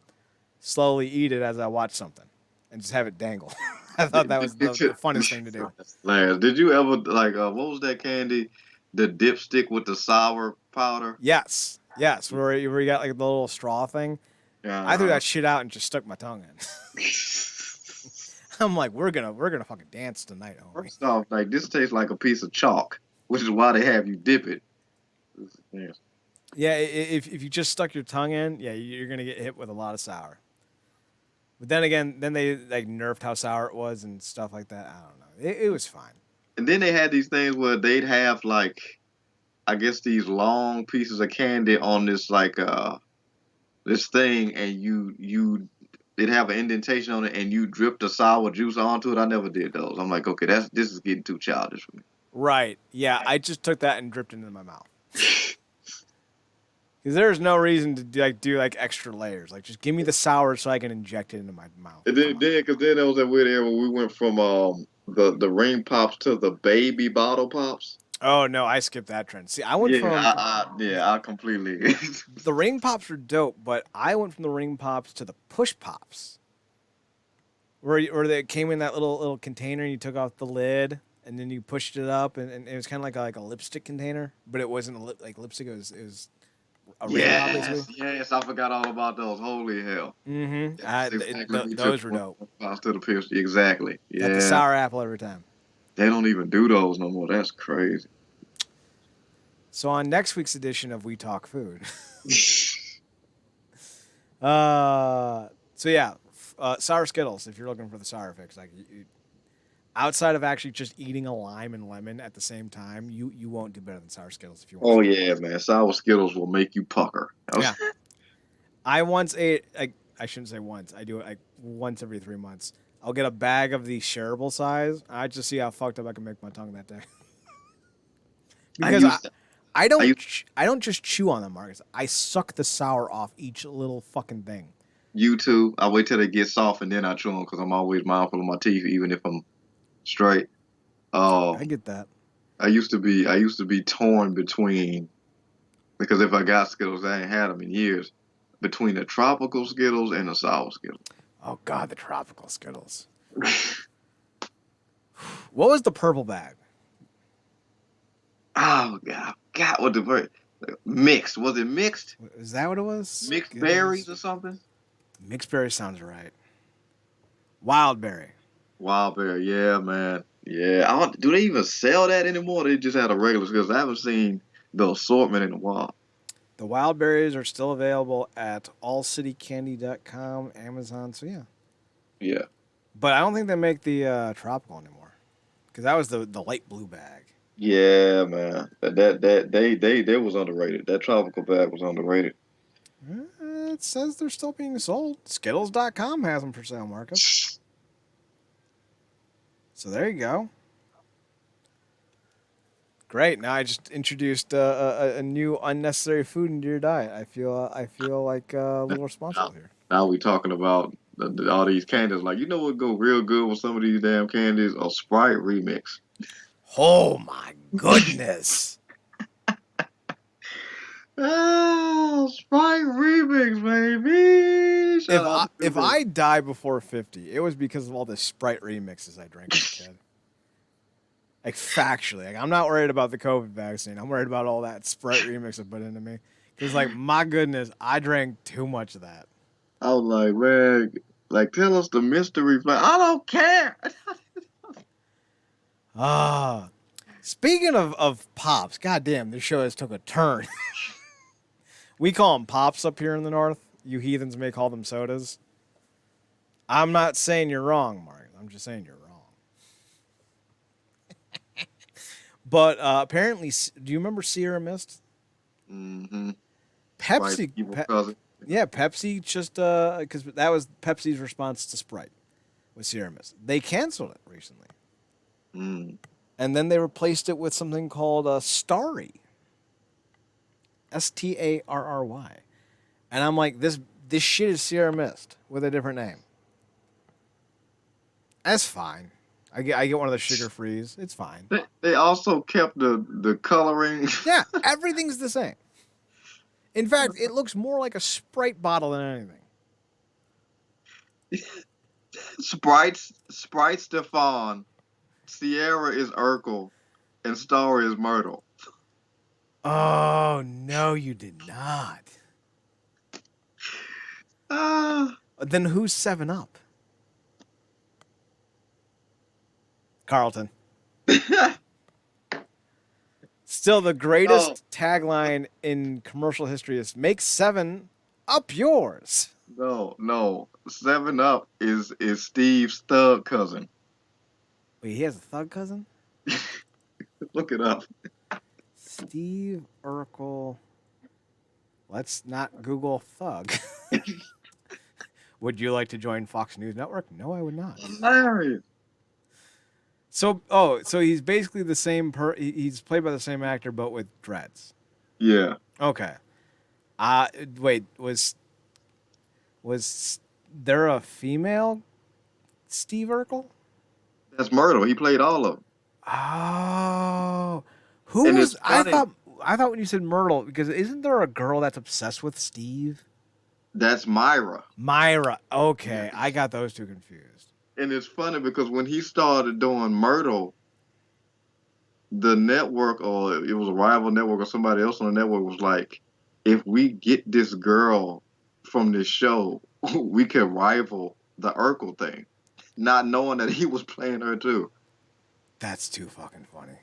slowly eat it as I watch something, and just have it dangle. I thought that was the funnest thing to do. Lance, did you ever like what was that candy? The dipstick with the sour powder? Yes, where you got like the little straw thing. I threw that shit out and just stuck my tongue in. I'm like, we're gonna fucking dance tonight, homie. First off, like this tastes like a piece of chalk, which is why they have you dip it. Yeah, if you just stuck your tongue in, yeah, you're gonna get hit with a lot of sour. But then again, they like nerfed how sour it was and stuff like that. I don't know. It was fine. And then they had these things where they'd have like, I guess these long pieces of candy on this like this thing, and it'd have an indentation on it, and you drip the sour juice onto it. I never did those. I'm like, okay, this is getting too childish for me. Right. Yeah, I just took that and dripped it into my mouth. Because there's no reason to do extra layers. Like, just give me the sour so I can inject it into my mouth. And then there was that weird era where we went from the ring pops to the baby bottle pops. Oh no, I skipped that trend. See, I went from I completely. The ring pops were dope, but I went from the ring pops to the push pops, where they came in that little container and you took off the lid and then you pushed it up and it was kind of like a lipstick container, but it wasn't like lipstick. It was a ring pop basically. Yes, I forgot all about those. Holy hell! Mm-hmm. Those were dope. Pops to the pierce. Exactly. Yeah. Got the sour apple every time. They don't even do those no more. That's crazy. So on next week's edition of We Talk Food. Sour Skittles, if you're looking for the sour fix. Like, outside of actually just eating a lime and lemon at the same time, you won't do better than sour Skittles if you want. Oh, yeah, man. Sour Skittles will make you pucker. Yeah. I once ate, I shouldn't say once. I do it like once every 3 months. I'll get a bag of the shareable size. I just see how fucked up I can make my tongue that day. Because I don't just chew on them, Marcus. I suck the sour off each little fucking thing. You too. I wait till they get soft and then I chew them because I'm always mindful of my teeth, even if I'm straight. I get that. I used to be torn between, because if I got Skittles, I ain't had them in years, between the tropical Skittles and the sour Skittles. Oh God, the tropical Skittles. What was the purple bag? Oh God, what the word? Mixed? Was it mixed? Is that what it was? Mixed Skittles? berries or something? Mixed berry sounds right. Wild berry. Wild berry, yeah, man. Yeah, do they even sell that anymore? They just had a regular Skittles. I haven't seen the assortment in a while. The wild berries are still available at allcitycandy.com, Amazon. So yeah. Yeah. But I don't think they make the tropical anymore, because that was the light blue bag. Yeah, man. They was underrated. That tropical bag was underrated. It says they're still being sold. Skittles.com has them for sale, Marcus. So there you go. Great. Now I just introduced a new unnecessary food into your diet. I feel like a little responsible here. Now we talking about all these candies. Like, you know what go real good with some of these damn candies? A Sprite remix. Oh my goodness. Oh, Sprite remix, baby. If I die before 50, it was because of all the Sprite remixes I drank as a kid. Like, factually. Like, I'm not worried about the COVID vaccine. I'm worried about all that Sprite remix it put into me. Because, like, my goodness, I drank too much of that. I was like, man, like, tell us the mystery. I don't care. Speaking of pops, goddamn, this show has took a turn. We call them pops up here in the north. You heathens may call them sodas. I'm not saying you're wrong, Mark. I'm just saying you're wrong. But apparently, do you remember Sierra Mist? Mm-hmm. Pepsi. Yeah, Pepsi just because that was Pepsi's response to Sprite with Sierra Mist. They canceled it recently. Mm. And then they replaced it with something called Starry. Starry. And I'm like, this shit is Sierra Mist with a different name. That's fine. I get one of the sugar frees. It's fine. They also kept the coloring. Yeah, everything's the same. In fact, it looks more like a Sprite bottle than anything. Sprite's Stefan, Sierra is Urkel, and Starry is Myrtle. Oh, no, you did not. Then who's 7-Up? Carlton. Still, the greatest tagline in commercial history is "Make 7-Up yours." No. 7-Up is Steve's thug cousin. Wait, he has a thug cousin? Look it up. Steve Urkel. Let's not Google thug. Would you like to join Fox News Network? No, I would not. Hilarious. So he's basically the same he's played by the same actor but with dreads. Yeah. Okay. Wait, was there a female Steve Urkel? That's Myrtle. He played all of them. Oh. Who was I thought when you said Myrtle, because isn't there a girl that's obsessed with Steve? That's Myra. Myra. Okay, Yes. I got those two confused. And it's funny because when he started doing Myrtle, the network, or it was a rival network or somebody else on the network, was like, if we get this girl from this show, we can rival the Urkel thing. Not knowing that he was playing her too. That's too fucking funny.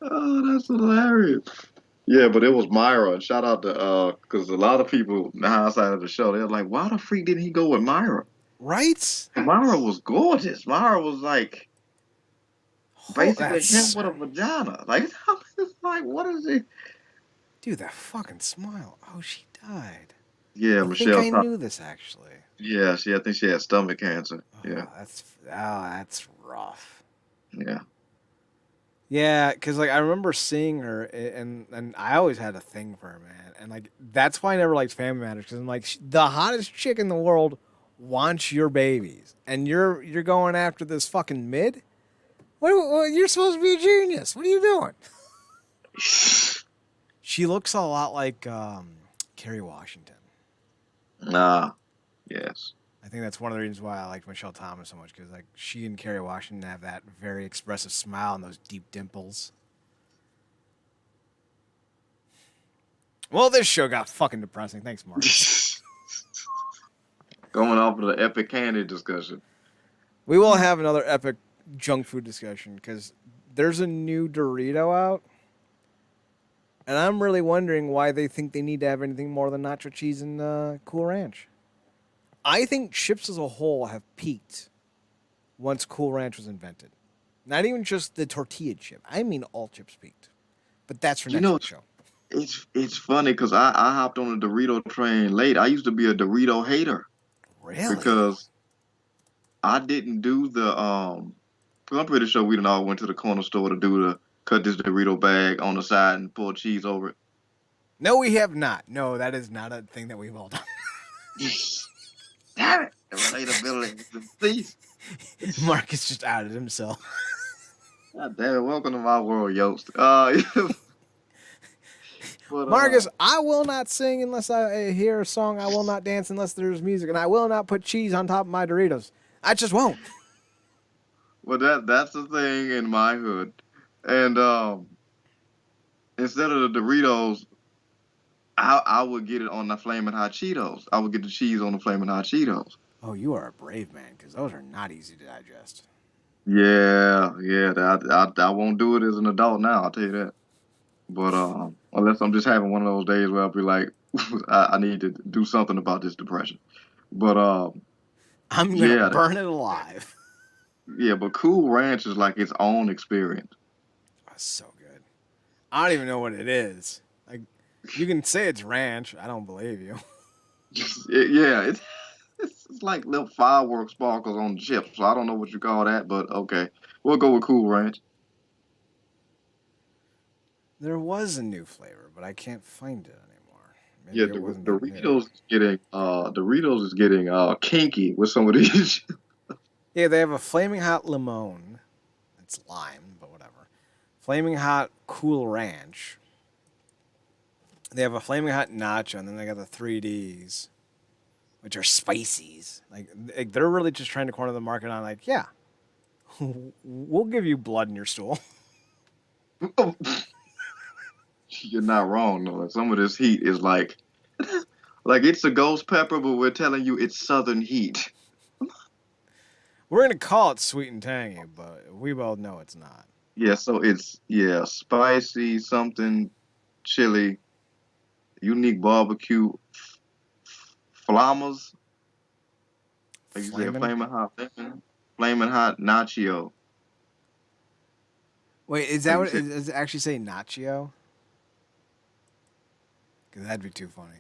Oh, that's hilarious. Yeah, but it was Myra. And shout out to, because a lot of people, in the hindsight of the show, they're like, why the freak didn't he go with Myra? Right? Myra was gorgeous. Myra was like, basically him that's... with a vagina. Like, it's like, what is it? Dude, that fucking smile. Oh, she died. Yeah, I Michelle. think I knew this, actually. Yeah, I think she had stomach cancer. Yeah, That's rough. yeah. Yeah, because like I remember seeing her, and I always had a thing for her, man, and like that's why I never liked Family Matters because I'm like the hottest chick in the world wants your babies, and you're going after this fucking mid. What you're supposed to be a genius. What are you doing? She looks a lot like Kerry Washington. Nah, yes. I think that's one of the reasons why I liked Michelle Thomas so much because like she and Kerry Washington have that very expressive smile and those deep dimples. Well, this show got fucking depressing. Thanks, Marcus. Going off of the epic candy discussion. We will have another epic junk food discussion because there's a new Dorito out, and I'm really wondering why they think they need to have anything more than nacho cheese and Cool Ranch. I think chips as a whole have peaked once Cool Ranch was invented. Not even just the tortilla chip. I mean all chips peaked. But that's for You next know, week's show. it's funny because I hopped on the Dorito train late. I used to be a Dorito hater Really? because I didn't do the 'cause I'm pretty sure we done all went to the corner store to do the cut this Dorito bag on the side and pour cheese over No, we have not. No, that is not a thing that we've all done. it. Damn it! The relatability is the thief. Marcus just outed himself. God damn it! Welcome to my world, Yost. But Marcus, I will not sing unless I hear a song. I will not dance unless there's music. And I will not put cheese on top of my Doritos. I just won't. well that's the thing in my hood, and instead of the Doritos, I would get it on the flaming hot Cheetos. I would get the cheese on the flaming hot Cheetos. Oh, you are a brave man because those are not easy to digest. Yeah. I won't do it as an adult now. I'll tell you that. But unless I'm just having one of those days where I'll be like, I need to do something about this depression. But I'm going to yeah, burn it alive. yeah. But Cool Ranch is like its own experience. That's so good. I don't even know what it is. Like, you can say it's ranch. I don't believe you. Yeah, it's like little fireworks sparkles on the chips. So I don't know what you call that, but okay, we'll go with Cool Ranch. There was a new flavor, but I can't find it anymore. Yeah, Maybe it wasn't that new. Doritos is getting kinky with some of these. Yeah, they have a flaming hot limon. It's lime, but whatever. Flaming hot cool ranch. They have a flaming hot nacho, and then they got the 3Ds, which are spicies. Like they're really just trying to corner the market on like, yeah, we'll give you blood in your stool. You're not wrong though. Like, some of this heat is like it's a ghost pepper, but we're telling you it's southern heat. We're gonna call it sweet and tangy, but we both know it's not. Yeah, so it's spicy something, chili, unique barbecue, flamas. Like you said, Flamin'. flaming hot nacho. Wait, is Like that you what? said, Does it actually say nacho? Because that'd be too funny.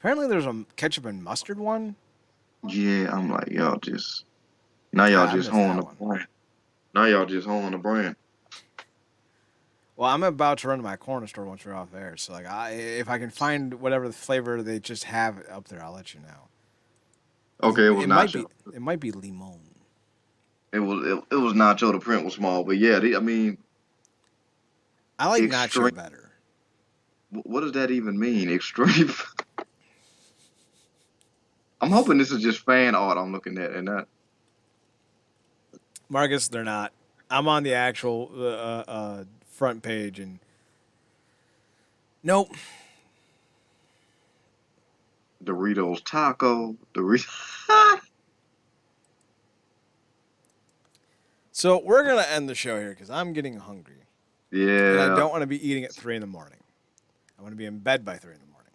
Apparently, there's a ketchup and mustard one. yeah. I'm like y'all I just missed honing that the one. brand. Now y'all just honing the brand. Well, I'm about to run to my corner store once we're off there. So, like, if I can find whatever the flavor they just have up there, I'll let you know. 'Cause Okay, it was nacho. it might be limon. It was nacho. The print was small, but yeah, I mean, I like extreme. nacho better. What does that even mean? Extreme. I'm hoping this is just fan art I'm looking at, and not. Marcus, they're not. I'm on the actual front page, and nope. Doritos taco. Doritos. So we're gonna end the show here because I'm getting hungry, and I Yeah. don't want to be eating at 3 in the morning. I want to be in bed by 3 in the morning.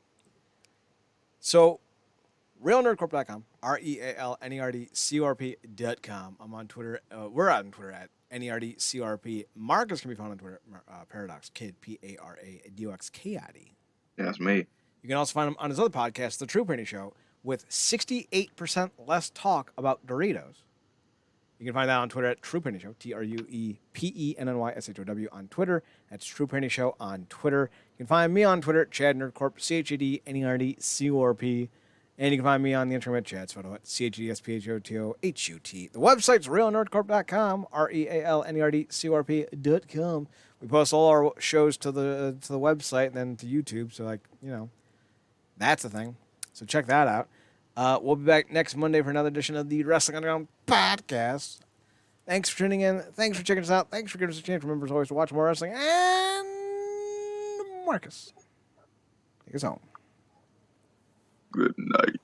So, realnerdcorp.com, RealNerdCorp.com. I'm on Twitter. We're on Twitter at NERDCRP. Marcus can be found on Twitter, Paradox Kid, PARADOXKID. That's me. You can also find him on his other podcast, The True Penny Show, with 68% less talk about Doritos. You can find that on Twitter at True Penny Show, TruePennyShow on Twitter. That's True Penny Show on Twitter. You can find me on Twitter at Chad Nerdcorp, ChadNerdCorp. And you can find me on the internet, Chad's photo at ChadSPHOTOHUT. The website's realnerdcorp.com, RealNerdCorp.com. We post all our shows to the website and then to YouTube, so that's a thing. So check that out. We'll be back next Monday for another edition of the Wrestling Underground podcast. Thanks for tuning in. Thanks for checking us out. Thanks for giving us a chance. Remember, as always, to watch more wrestling. And Marcus, take us home. Good night.